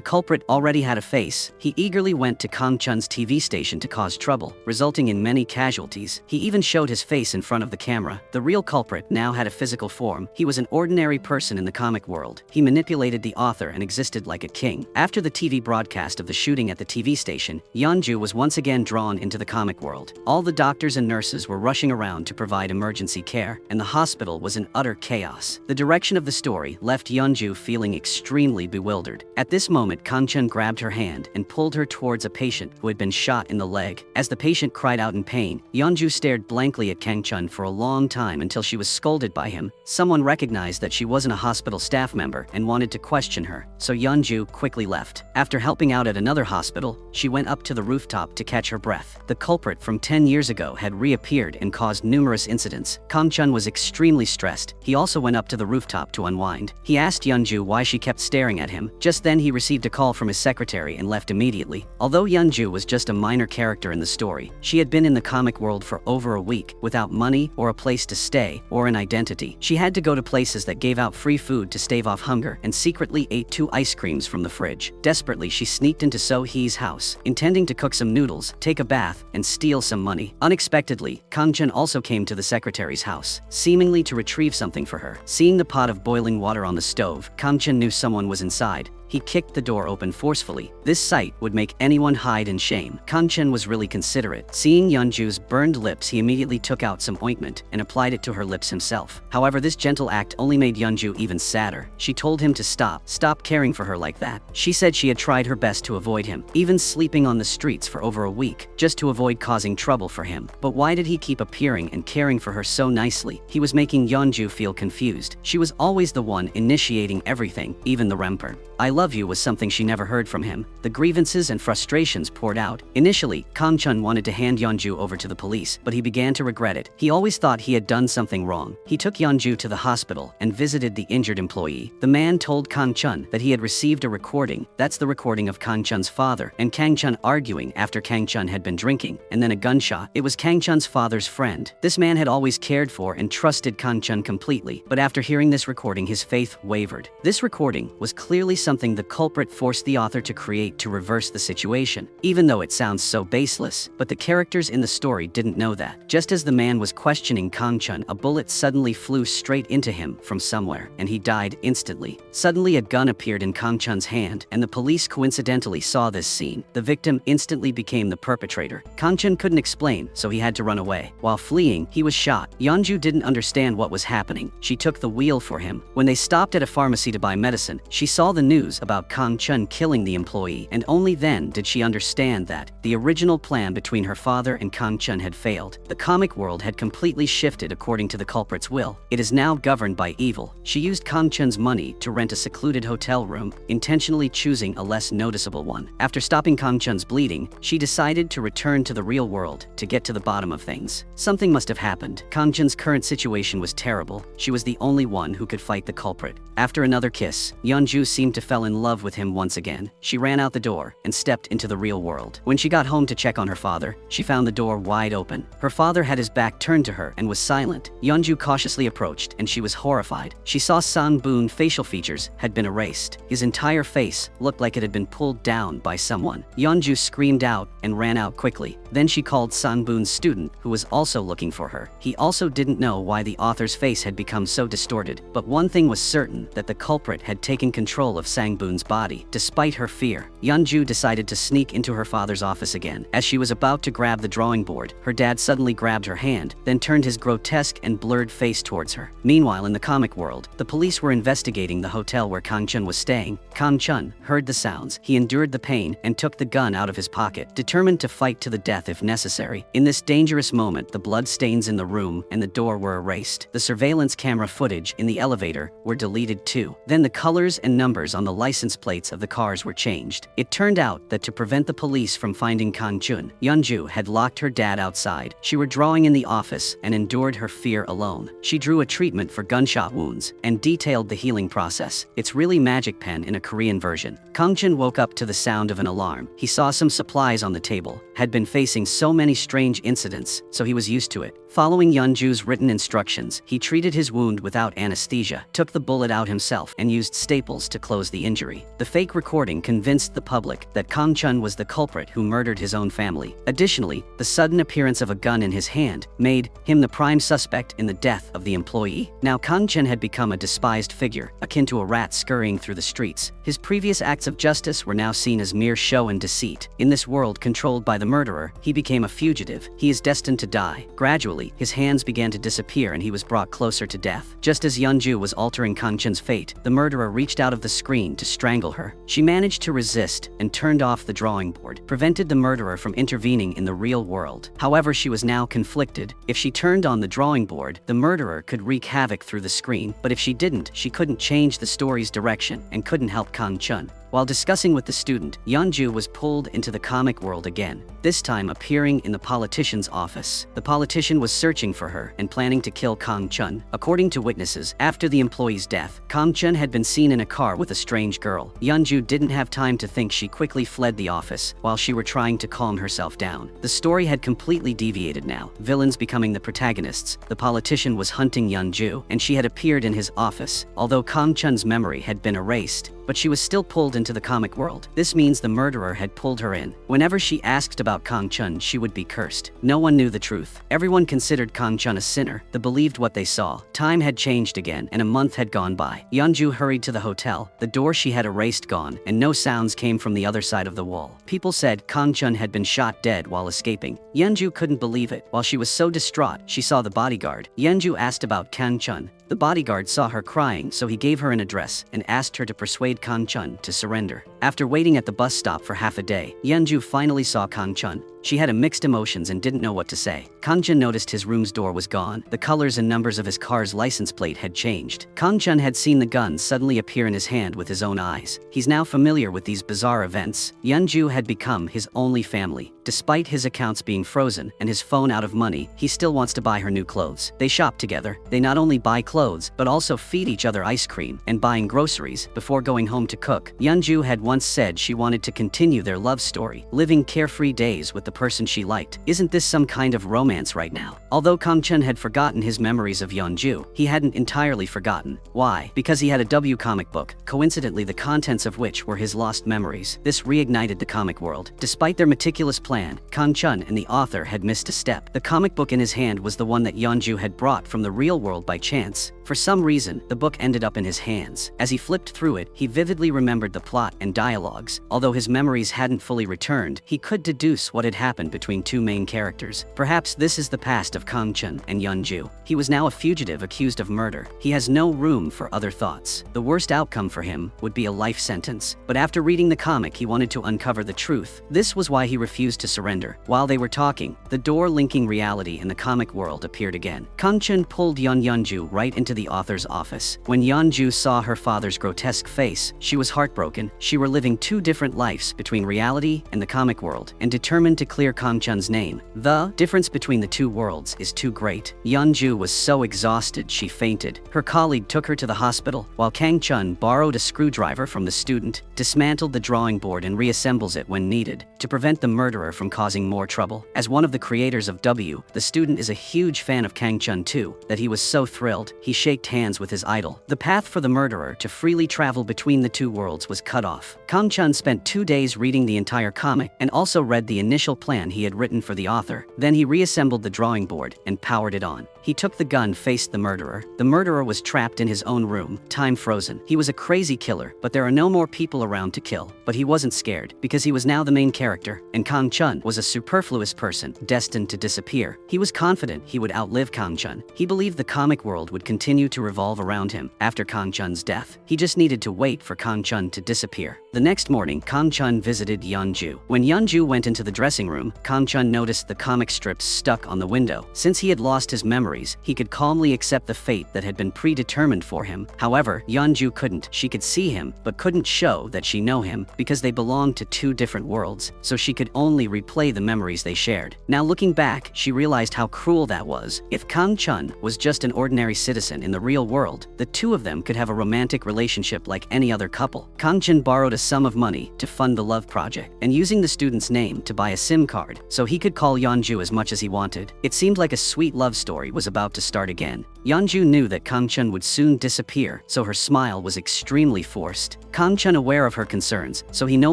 culprit already had a face, he eagerly went to Kang Chun's TV station to cause trouble, resulting in many casualties. He even showed his face in front of the camera. The real culprit now had a physical form. He was an ordinary person in the comic world. He manipulated the author and existed like a king. After the TV broadcast of the shooting at the TV station, Yeonju was once again drawn into the comic world. All the doctors and nurses were rushing around to provide emergency care, and the hospital was in utter chaos. The direction of the story left Yeonju feeling extremely bewildered. At this moment, Kang Chun grabbed her hand and pulled her towards a patient who had been shot in the leg. As the patient cried out in pain, Yeonju stared blankly at Kang Chun for a long time until she was scolded by him. Someone recognized that she wasn't a hospital staff member and wanted to question her, so Yeonju quickly left. After helping out at another hospital, she went up to the rooftop to catch her breath. The culprit from 10 years ago had reappeared and caused numerous incidents. Kang Chun was extremely stressed. He also went up to the rooftop to unwind. He asked Yeonju why she kept staring at him. Just then he received a call from his secretary and left immediately. Although Yeonju was just a minor character in the story, she had been in the comic world for over a week without money or a place to stay or an identity. She had to go to places that gave out free food to stave off hunger and secretly ate 2 ice creams from the fridge. Desperately, she sneaked into So Hee's house, intending to cook some noodles, take a bath, and steal some money. Unexpectedly, Kang Chun also came to the secretary's house, seemingly to retrieve something for her. Seeing the pot of boiling water on the stove, Kang Chun knew someone was inside. He kicked the door open forcefully. This sight would make anyone hide in shame. Kang Chun was really considerate. Seeing Yeonju's burned lips, he immediately took out some ointment and applied it to her lips himself. However, this gentle act only made Yeonju even sadder. She told him to stop caring for her like that. She said she had tried her best to avoid him, even sleeping on the streets for over a week, just to avoid causing trouble for him. But why did he keep appearing and caring for her so nicely? He was making Yeonju feel confused. She was always the one initiating everything, even the rampart. I love you was something she never heard from him. The grievances and frustrations poured out. Initially, Kang Chun wanted to hand Yeonju over to the police, but he began to regret it. He always thought he had done something wrong. He took Yeonju to the hospital and visited the injured employee. The man told Kang Chun that he had received a recording. That's the recording of Kang Chun's father and Kang Chun arguing after Kang Chun had been drinking, and then a gunshot. It was Kang Chun's father's friend. This man had always cared for and trusted Kang Chun completely, but after hearing this recording, his faith wavered. This recording was clearly something the culprit forced the author to create to reverse the situation, even though it sounds so baseless. But the characters in the story didn't know that. Just as the man was questioning Kang Chun, a bullet suddenly flew straight into him from somewhere, and he died instantly. Suddenly, a gun appeared in Kang Chun's hand, and the police coincidentally saw this scene. The victim instantly became the perpetrator. Kang Chun couldn't explain, so he had to run away. While fleeing, he was shot. Yeonju didn't understand what was happening. She took the wheel for him. When they stopped at a pharmacy to buy medicine, she saw the news about Kang Chun killing the employee, and only then did she understand that the original plan between her father and Kang Chun had failed. The comic world had completely shifted according to the culprit's will. It is now governed by evil. She used Kang Chun's money to rent a secluded hotel room, intentionally choosing a less noticeable one. After stopping Kang Chun's bleeding, she decided to return to the real world to get to the bottom of things. Something must have happened. Kang Chun's current situation was terrible. She was the only one who could fight the culprit. After another kiss, Yeonju seemed to fall in love with him once again. She ran out the door and stepped into the real world. When she got home to check on her father, she found the door wide open. Her father had his back turned to her and was silent. Yeonju cautiously approached and she was horrified. She saw Sang-boon's facial features had been erased. His entire face looked like it had been pulled down by someone. Yeonju screamed out and ran out quickly. Then she called Sang-boon's student, who was also looking for her. He also didn't know why the author's face had become so distorted, but one thing was certain, that the culprit had taken control of Sang-boon's body. Despite her fear, Yeonju decided to sneak into her father's office again. As she was about to grab the drawing board, her dad suddenly grabbed her hand, then turned his grotesque and blurred face towards her. Meanwhile, in the comic world, the police were investigating the hotel where Kang Chun was staying. Kang Chun heard the sounds, he endured the pain, and took the gun out of his pocket, determined to fight to the death if necessary. In this dangerous moment, the blood stains in the room and the door were erased. The surveillance camera footage in the elevator were deleted too. Then the colors and numbers on the license plates of the cars were changed. It turned out that to prevent the police from finding Kang Chun, Yeonju had locked her dad outside. She were drawing in the office and endured her fear alone. She drew a treatment for gunshot wounds and detailed the healing process. It's really magic pen in a Korean version. Kang Chun woke up to the sound of an alarm. He saw some supplies on the table, had been facing so many strange incidents, so he was used to it. Following Yeonju's written instructions, he treated his wound without anesthesia, took the bullet out himself, and used staples to close the injury. The fake recording convinced the public that Kang Chun was the culprit who murdered his own family. Additionally, the sudden appearance of a gun in his hand made him the prime suspect in the death of the employee. Now Kang Chun had become a despised figure, akin to a rat scurrying through the streets. His previous acts of justice were now seen as mere show and deceit. In this world controlled by the murderer, he became a fugitive. He is destined to die. Gradually, his hands began to disappear and he was brought closer to death. Just as Yeonju was altering Kang Chun's fate, the murderer reached out of the screen to strangle her. She managed to resist and turned off the drawing board, prevented the murderer from intervening in the real world. However, she was now conflicted. If she turned on the drawing board, the murderer could wreak havoc through the screen, but if she didn't, she couldn't change the story's direction and couldn't help Kang Chun. While discussing with the student, Yeonju was pulled into the comic world again, this time appearing in the politician's office. The politician was searching for her and planning to kill Kang Chun. According to witnesses, after the employee's death, Kang Chun had been seen in a car with a strange girl. Yeonju didn't have time to think. She quickly fled the office while she were trying to calm herself down. The story had completely deviated now, villains becoming the protagonists. The politician was hunting Yeonju, and she had appeared in his office, although Kang Chun's memory had been erased. But she was still pulled into the comic world. This means the murderer had pulled her in. Whenever she asked about Kang Chun, she would be cursed. No one knew the truth. Everyone considered Kang Chun a sinner. They believed what they saw. Time had changed again, and a month had gone by. Yeonju hurried to the hotel, the door she had erased gone, and no sounds came from the other side of the wall. People said Kang Chun had been shot dead while escaping. Yeonju couldn't believe it. While she was so distraught, she saw the bodyguard. Yeonju asked about Kang Chun. The bodyguard saw her crying, so he gave her an address and asked her to persuade Kang Chun to surrender. After waiting at the bus stop for half a day, Yeonju finally saw Kang Chun. She had a mixed emotions and didn't know what to say. Kang Chun noticed his room's door was gone. The colors and numbers of his car's license plate had changed. Kang Chun had seen the gun suddenly appear in his hand with his own eyes. He's now familiar with these bizarre events. Yeonju had become his only family. Despite his accounts being frozen and his phone out of money, he still wants to buy her new clothes. They shop together. They not only buy clothes, but also feed each other ice cream and buying groceries before going home to cook. Yeonju had once said she wanted to continue their love story, living carefree days with the person she liked. Isn't this some kind of romance right now? Although Kang Chun had forgotten his memories of Yeonju, he hadn't entirely forgotten. Why? Because he had a W comic book, coincidentally the contents of which were his lost memories. This reignited the comic world. Despite their meticulous plan, Kang Chun and the author had missed a step. The comic book in his hand was the one that Yeonju had brought from the real world by chance. For For some reason, the book ended up in his hands. As he flipped through it, he vividly remembered the plot and dialogues. Although his memories hadn't fully returned, he could deduce what had happened between two main characters. Perhaps this is the past of Kang Chun and Yeonju. He was now a fugitive accused of murder. He has no room for other thoughts. The worst outcome for him would be a life sentence. But after reading the comic, he wanted to uncover the truth. This was why he refused to surrender. While they were talking, the door linking reality and the comic world appeared again. Kang Chun pulled Yeonju right into the author's office. When Yeonju saw her father's grotesque face, she was heartbroken. She were living two different lives between reality and the comic world, and determined to clear Kang Chun's name. The difference between the two worlds is too great. Yeonju was so exhausted she fainted. Her colleague took her to the hospital, while Kang Chun borrowed a screwdriver from the student, dismantled the drawing board and reassembles it when needed, to prevent the murderer from causing more trouble. As one of the creators of W, the student is a huge fan of Kang Chun too, that he was so thrilled, he shaked hands with his idol. The path for the murderer to freely travel between the two worlds was cut off. Kang Chun spent 2 days reading the entire comic, and also read the initial plan he had written for the author. Then he reassembled the drawing board and powered it on. He took the gun, faced the murderer. The murderer was trapped in his own room, time frozen. He was a crazy killer, but there are no more people around to kill. But he wasn't scared, because he was now the main character, and Kang Chun was a superfluous person, destined to disappear. He was confident he would outlive Kang Chun. He believed the comic world would continue to revolve around him after Kang Chun's death. He just needed to wait for Kang Chun to disappear. The next morning, Kang Chun visited Yeonju. When Yeonju went into the dressing room, Kang Chun noticed the comic strips stuck on the window. Since he had lost his memories, he could calmly accept the fate that had been predetermined for him. However, Yeonju couldn't. She could see him, but couldn't show that she knew him, because they belonged to two different worlds, so she could only replay the memories they shared. Now looking back, she realized how cruel that was. If Kang Chun was just an ordinary citizen in the real world, the two of them could have a romantic relationship like any other couple. Kang Chun borrowed a sum of money to fund the love project, and using the student's name to buy a SIM card, so he could call Yeonju as much as he wanted. It seemed like a sweet love story was about to start again. Yeonju knew that Kang Chun would soon disappear, so her smile was extremely forced. Kang Chun aware of her concerns, so he no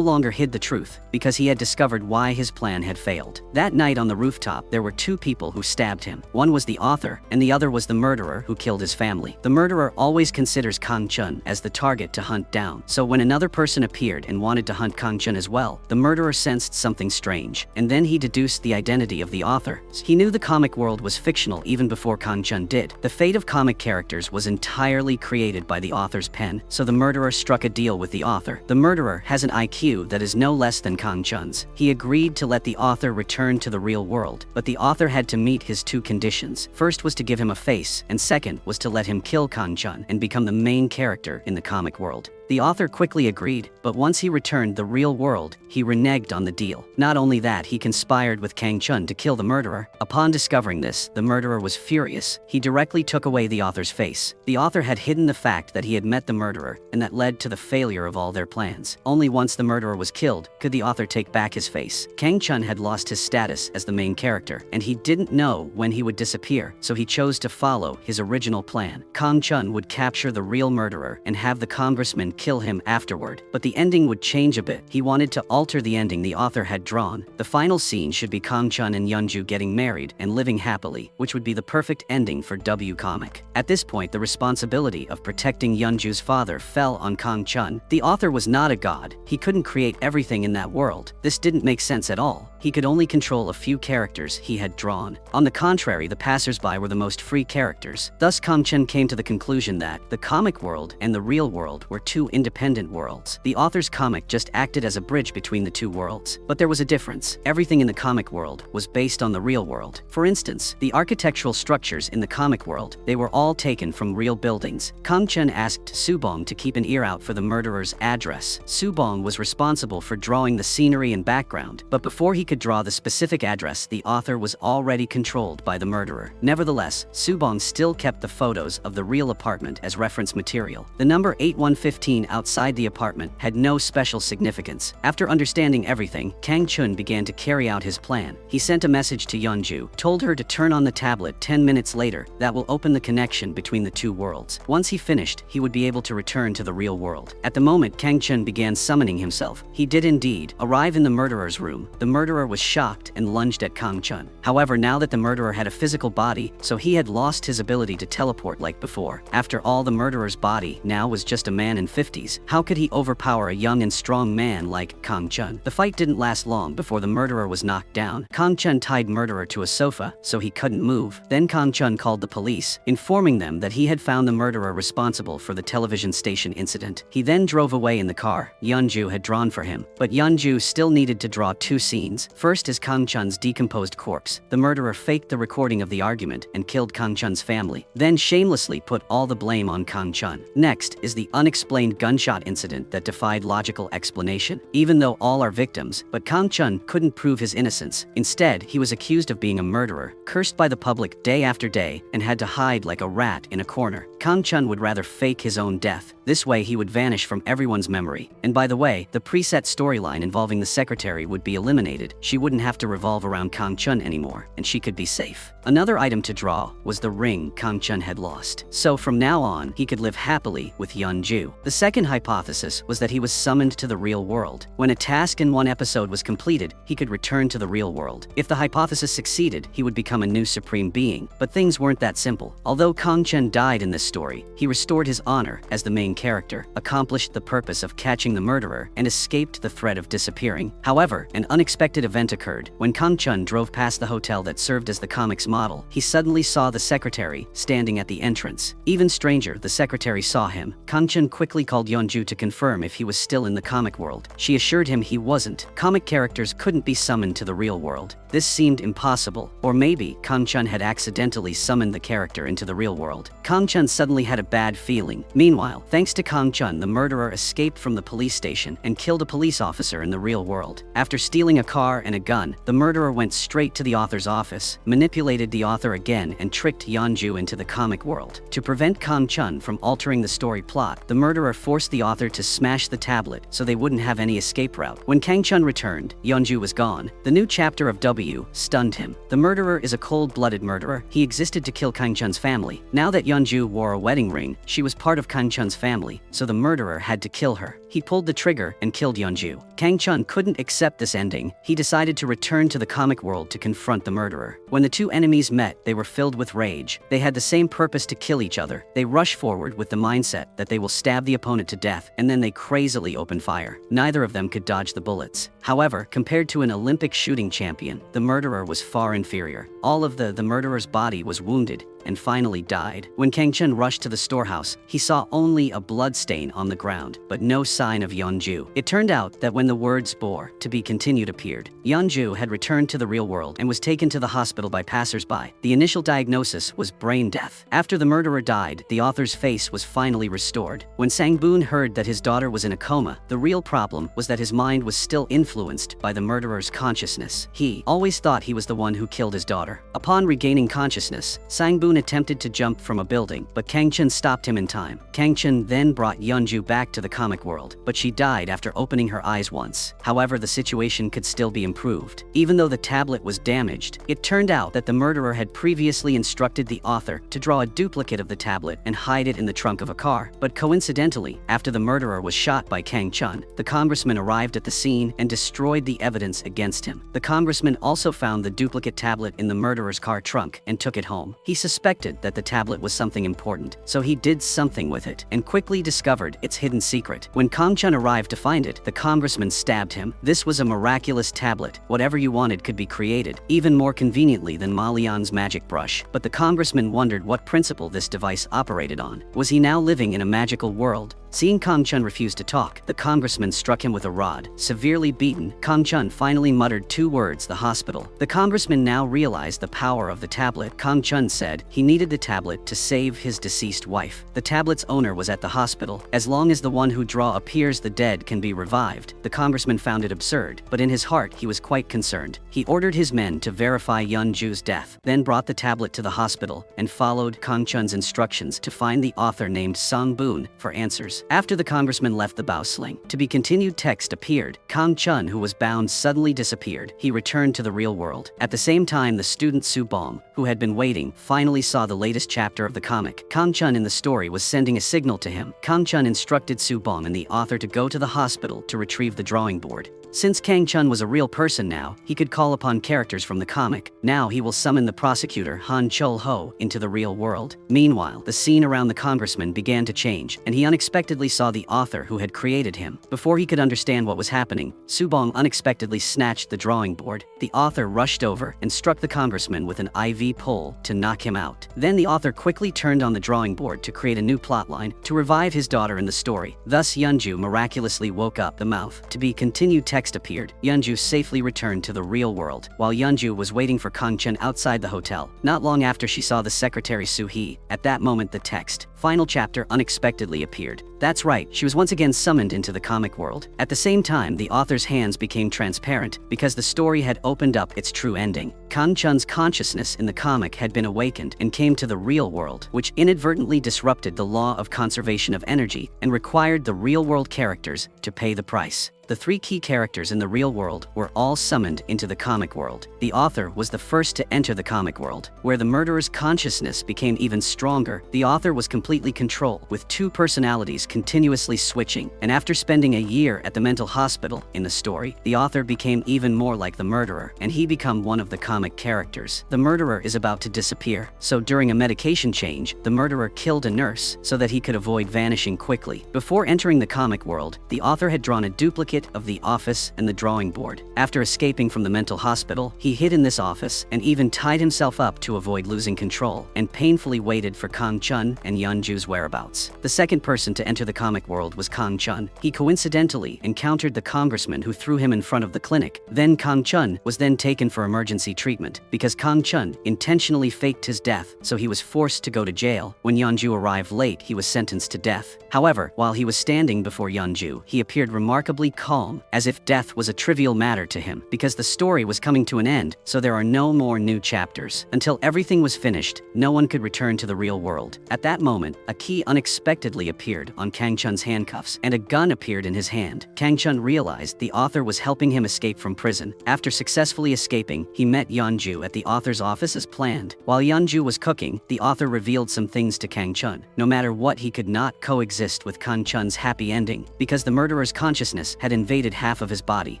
longer hid the truth, because he had discovered why his plan had failed. That night on the rooftop, there were two people who stabbed him. One was the author, and the other was the murderer who killed his family. The murderer always considers Kang Chun as the target to hunt down, so when another person appeared and wanted to hunt Kang Chun as well, the murderer sensed something strange, and then he deduced the identity of the author. He knew the comic world was fictional even before Kang Chun did. The fate of comic characters was entirely created by the author's pen, so the murderer struck a deal with the author. The murderer has an IQ that is no less than Kang Chun's. He agreed to let the author return to the real world, but the author had to meet his two conditions. First was to give him a face, and second was to let him kill Kang Chun and become the main character in the comic world. The author quickly agreed, but once he returned the real world, he reneged on the deal. Not only that, he conspired with Kang Chun to kill the murderer. Upon discovering this, the murderer was furious. He directly took away the author's face. The author had hidden the fact that he had met the murderer, and that led to the failure of all their plans. Only once the murderer was killed could the author take back his face. Kang Chun had lost his status as the main character, and he didn't know when he would disappear, so he chose to follow his original plan. Kang Chun would capture the real murderer and have the congressman kill him afterward, but the ending would change a bit. He wanted to alter the ending the author had drawn. The final scene should be Kang Chun and Yeonju getting married and living happily, which would be the perfect ending for W comic. At this point, the responsibility of protecting Yeonju's father fell on Kang Chun. The author was not a god. He couldn't create everything in that world. This didn't make sense at all. He could only control a few characters he had drawn. On the contrary, the passersby were the most free characters. Thus, Kang Chun came to the conclusion that the comic world and the real world were two independent worlds. The author's comic just acted as a bridge between the two worlds. But there was a difference. Everything in the comic world was based on the real world. For instance, the architectural structures in the comic world, they were all taken from real buildings. Kang Chun asked Subong to keep an ear out for the murderer's address. Subong was responsible for drawing the scenery and background, but before he could draw the specific address, the author was already controlled by the murderer. Nevertheless, Subong still kept the photos of the real apartment as reference material. The number 8115 routine outside the apartment had no special significance. After understanding everything, Kang Chun began to carry out his plan. He sent a message to Yeonju, told her to turn on the tablet 10 minutes later that will open the connection between the two worlds. Once he finished, he would be able to return to the real world. At the moment Kang Chun began summoning himself, he did indeed arrive in the murderer's room. The murderer was shocked and lunged at Kang Chun. However, now that the murderer had a physical body, so he had lost his ability to teleport like before. After all, the murderer's body now was just a man in 50s. How could he overpower a young and strong man like Kang Chun? The fight didn't last long before the murderer was knocked down. Kang Chun tied murderer to a sofa so he couldn't move. Then Kang Chun called the police, informing them that he had found the murderer responsible for the television station incident. He then drove away in the car Yeonju had drawn for him. But Yeonju still needed to draw two scenes. First is Kang Chun's decomposed corpse. The murderer faked the recording of the argument and killed Kang Chun's family, then shamelessly put all the blame on Kang Chun. Next is the unexplained gunshot incident that defied logical explanation. Even though all are victims, but Kang Chun couldn't prove his innocence. Instead, he was accused of being a murderer, cursed by the public day after day, and had to hide like a rat in a corner. Kang Chun would rather fake his own death. This way he would vanish from everyone's memory. And by the way, the preset storyline involving the secretary would be eliminated. She wouldn't have to revolve around Kang Chun anymore, and she could be safe. Another item to draw was the ring Kang Chun had lost. So from now on, he could live happily with Yeonju. The second hypothesis was that he was summoned to the real world. When a task in one episode was completed, he could return to the real world. If the hypothesis succeeded, he would become a new supreme being. But things weren't that simple. Although Kang Chun died in this story, he restored his honor as the main character, accomplished the purpose of catching the murderer, and escaped the threat of disappearing. However, an unexpected event occurred. When Kang Chun drove past the hotel that served as the comic's model, he suddenly saw the secretary standing at the entrance. Even stranger, the secretary saw him. Kang Chun quickly called Yeonju to confirm if he was still in the comic world. She assured him he wasn't. Comic characters couldn't be summoned to the real world. This seemed impossible. Or maybe Kang Chun had accidentally summoned the character into the real world. Kang Chun suddenly had a bad feeling. Meanwhile, thanks to Kang Chun, the murderer escaped from the police station and killed a police officer in the real world. After stealing a car and a gun, the murderer went straight to the author's office, manipulated the author again, and tricked Yeonju into the comic world. To prevent Kang Chun from altering the story plot, the murderer forced the author to smash the tablet so they wouldn't have any escape route. When Kang Chun returned, Yeonju was gone. The new chapter of W stunned him. The murderer is a cold-blooded murderer. He existed to kill Kang Chun's family. Now that Yeonju wore a wedding ring, she was part of Kang Chun's family, so the murderer had to kill her. He pulled the trigger and killed Yeonju. Kang Chun couldn't accept this ending. He decided to return to the comic world to confront the murderer. When the two enemies met, they were filled with rage. They had the same purpose to kill each other. They rush forward with the mindset that they will stab the opponent to death, and then they crazily open fire. Neither of them could dodge the bullets. However, compared to an Olympic shooting champion, the murderer was far inferior. All of the murderer's body was wounded and finally died. When Kang Chun rushed to the storehouse, he saw only a blood stain on the ground, but no sign of Yeonju. It turned out that when the words "bore to be continued" appeared, Yeonju had returned to the real world and was taken to the hospital by passers-by. The initial diagnosis was brain death. After the murderer died, the author's face was finally restored. When Sang-boon heard that his daughter was in a coma, the real problem was that his mind was still influenced by the murderer's consciousness. He always thought he was the one who killed his daughter. Upon regaining consciousness, Sang-boon attempted to jump from a building, but Kang Chun stopped him in time. Kang Chun then brought Yeonju back to the comic world, but she died after opening her eyes once. However, the situation could still be improved. Even though the tablet was damaged, it turned out that the murderer had previously instructed the author to draw a duplicate of the tablet and hide it in the trunk of a car. But coincidentally, after the murderer was shot by Kang Chun, the congressman arrived at the scene and destroyed the evidence against him. The congressman also found the duplicate tablet in the murderer's car trunk and took it home. He suspected that the tablet was something important, so he did something with it and quickly discovered its hidden secret. When Kang Chun arrived to find it, the congressman stabbed him. This was a miraculous tablet. Whatever you wanted could be created, even more conveniently than Ma Lian's magic brush. But the congressman wondered what principle this device operated on. Was he now living in a magical world? Seeing Kang Chun refuse to talk, the congressman struck him with a rod. Severely beaten, Kang Chun finally muttered two words: the hospital. The congressman now realized the power of the tablet. Kang Chun said he needed the tablet to save his deceased wife. The tablet's owner was at the hospital. As long as the one who appears the dead can be revived, the congressman found it absurd, but in his heart he was quite concerned. He ordered his men to verify Yeonju's death, then brought the tablet to the hospital and followed Kang Chun's instructions to find the author named Sang-boon for answers. years. After the congressman left the Baosling, to be continued text appeared. Kang Chun, who was bound, suddenly disappeared. He returned to the real world. At the same time, the student Su Bong, who had been waiting, finally saw the latest chapter of the comic. Kang Chun in the story was sending a signal to him. Kang Chun instructed Su Bong and the author to go to the hospital to retrieve the drawing board. Since Kang Chun was a real person now, he could call upon characters from the comic. Now he will summon the prosecutor Han Chul Ho into the real world. Meanwhile, the scene around the congressman began to change, and he unexpectedly saw the author who had created him. Before he could understand what was happening, Su Bong unexpectedly snatched the drawing board. The author rushed over and struck the congressman with an IV pole to knock him out. Then the author quickly turned on the drawing board to create a new plotline to revive his daughter in the story. Thus Yeonju miraculously woke up. The mouth to be continued text appeared. Yeonju safely returned to the real world, while Yeonju was waiting for Kang Chun outside the hotel. Not long after, she saw the secretary Su Hee. At that moment, the text final chapter unexpectedly appeared. That's right, she was once again summoned into the comic world. At the same time, the author's hands became transparent because the story had opened up its true ending. Kang Chun's consciousness in the comic had been awakened and came to the real world, which inadvertently disrupted the law of conservation of energy and required the real-world characters to pay the price. The three key characters in the real world were all summoned into the comic world. The author was the first to enter the comic world, where the murderer's consciousness became even stronger. The author was completely controlled, with two personalities continuously switching, and after spending a year at the mental hospital in the story, the author became even more like the murderer, and he became one of the comic characters. The murderer is about to disappear, so during a medication change, the murderer killed a nurse so that he could avoid vanishing quickly. Before entering the comic world, the author had drawn a duplicate of the office and the drawing board. After escaping from the mental hospital, he hid in this office and even tied himself up to avoid losing control, and painfully waited for Kang Chun and Yeonju's whereabouts. The second person to enter the comic world was Kang Chun. He coincidentally encountered the congressman who threw him in front of the clinic. Then Kang Chun was then taken for emergency treatment because Kang Chun intentionally faked his death, so he was forced to go to jail. When Yeonju arrived late, he was sentenced to death. However, while he was standing before Yeonju, he appeared remarkably calm, as if death was a trivial matter to him, because the story was coming to an end, so there are no more new chapters. Until everything was finished, no one could return to the real world. At that moment, a key unexpectedly appeared on Kang Chun's handcuffs, and a gun appeared in his hand. Kang Chun realized the author was helping him escape from prison. After successfully escaping, he met Yeonju at the author's office as planned. While Yeonju was cooking, the author revealed some things to Kang Chun. No matter what, he could not coexist with Kang Chun's happy ending, because the murderer's consciousness had invaded half of his body.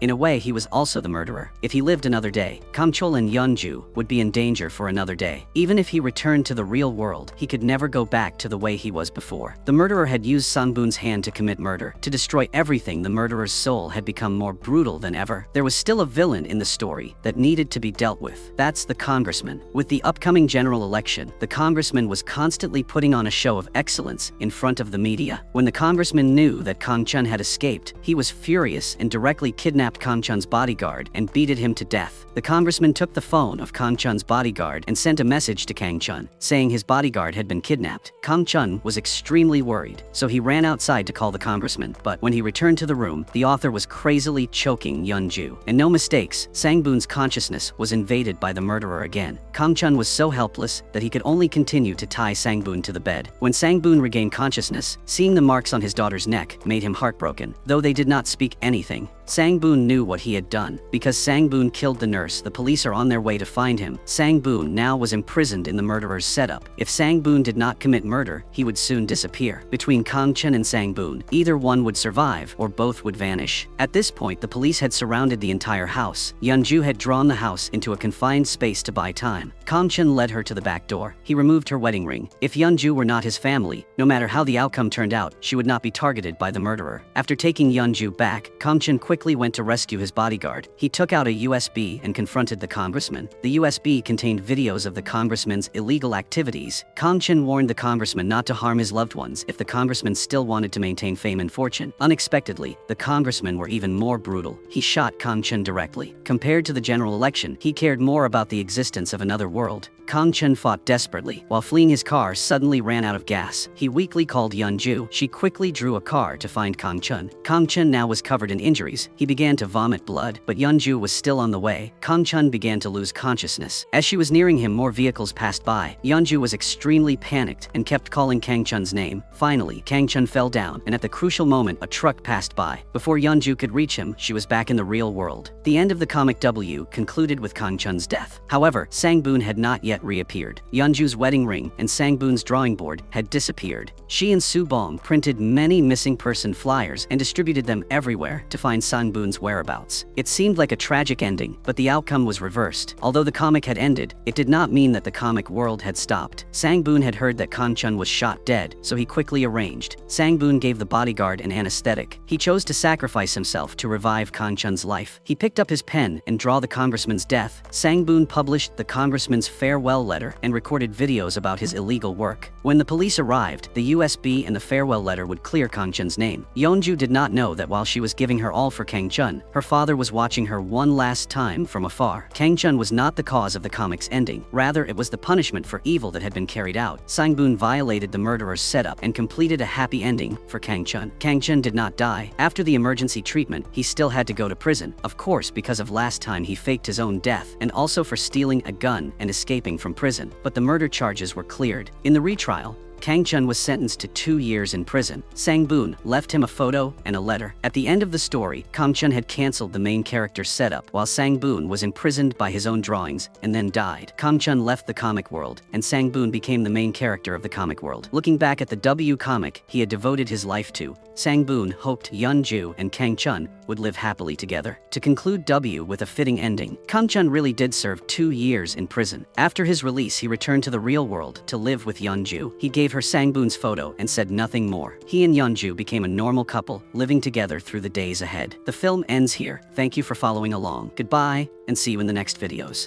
In a way, he was also the murderer. If he lived another day, Kang Chul and Yeonju would be in danger for another day. Even if he returned to the real world, he could never go back to the way he was before. The murderer had used Sangbun's hand to commit murder. To destroy everything, the murderer's soul had become more brutal than ever. There was still a villain in the story that needed to be dealt with. That's the congressman. With the upcoming general election, the congressman was constantly putting on a show of excellence in front of the media. When the congressman knew that Kang Chun had escaped, he was furious and directly kidnapped Kang Chun's bodyguard and beated him to death. The congressman took the phone of Kang Chun's bodyguard and sent a message to Kang Chun, saying his bodyguard had been kidnapped. Kang Chun was extremely worried, so he ran outside to call the congressman, but when he returned to the room, the author was crazily choking Yeonju. And no mistakes, Sangbun's consciousness was invaded by the murderer again. Kang Chun was so helpless that he could only continue to tie Sangbun to the bed. When Sangbun regained consciousness, seeing the marks on his daughter's neck made him heartbroken. Though they did not speak anything, Sangbun knew what he had done. Because Sangbun killed the nurse, the police are on their way to find him. Sangbun now was imprisoned in the murderer's setup. If Sangbun did not commit murder, he would soon disappear. Between Kang Chun and Sangbun, either one would survive or both would vanish. At this point, the police had surrounded the entire house. Yeonju had drawn the house into a confined space to buy time. Kang Chun led her to the back door. He removed her wedding ring. If Yeonju were not his family, no matter how the outcome turned out, she would not be targeted by the murderer. After taking Yeonju back, Kang Chun quickly went to rescue his bodyguard. He took out a USB and confronted the congressman. The USB contained videos of the congressman's illegal activities. Kang Chun warned the congressman not to harm his loved ones if the congressman still wanted to maintain fame and fortune. Unexpectedly, the congressmen were even more brutal. He shot Kang Chun directly. Compared to the general election, he cared more about the existence of another world. Kang Chun fought desperately. While fleeing, his car suddenly ran out of gas. He weakly called Yeonju. She quickly drew a car to find Kang Chun. Kang Chun now was covered in injuries, point, he began to vomit blood, but Yeonju was still on the way. Kang Chun began to lose consciousness. As she was nearing him, more vehicles passed by. Yeonju was extremely panicked and kept calling Kang Chun's name. Finally, Kang Chun fell down, and at the crucial moment, a truck passed by. Before Yeonju could reach him, she was back in the real world. The end of the comic W concluded with Kang Chun's death. However, Sang-boon had not yet reappeared. Yeonju's wedding ring and Sang-boon's drawing board had disappeared. She and Subong printed many missing person flyers and distributed them everywhere to find Sang-boon's whereabouts. It seemed like a tragic ending, but the outcome was reversed. Although the comic had ended, it did not mean that the comic world had stopped. Sang-boon had heard that Kang Chun was shot dead, so he quickly arranged. Sang-boon gave the bodyguard an anesthetic. He chose to sacrifice himself to revive Kang Chun's life. He picked up his pen and drew the congressman's death. Sang-boon published the congressman's farewell letter and recorded videos about his illegal work. When the police arrived, the USB and the farewell letter would clear Kang Chun's name. Yeonju did not know that while she was giving her all for Kang Chun, her father was watching her one last time from afar. Kang Chun was not the cause of the comic's ending. Rather, it was the punishment for evil that had been carried out. Sang-boon violated the murderer's setup and completed a happy ending for Kang Chun. Kang Chun did not die. After the emergency treatment, he still had to go to prison. Of course, because of last time he faked his own death, and also for stealing a gun and escaping from prison. But the murder charges were cleared. In the retrial, Kang Chun was sentenced to 2 years in prison. Sang-boon left him a photo and a letter. At the end of the story, Kang Chun had cancelled the main character's setup while Sang-boon was imprisoned by his own drawings and then died. Kang Chun left the comic world, and Sang-boon became the main character of the comic world. Looking back at the W comic he had devoted his life to, Sang-boon hoped Yeonju and Kang Chun would live happily together. To conclude W with a fitting ending, Kang Chun really did serve 2 years in prison. After his release, he returned to the real world to live with Yeonju. He gave her Sang-boon's photo and said nothing more. He and Yeonju became a normal couple, living together through the days ahead. The film ends here. Thank you for following along. Goodbye, and see you in the next videos.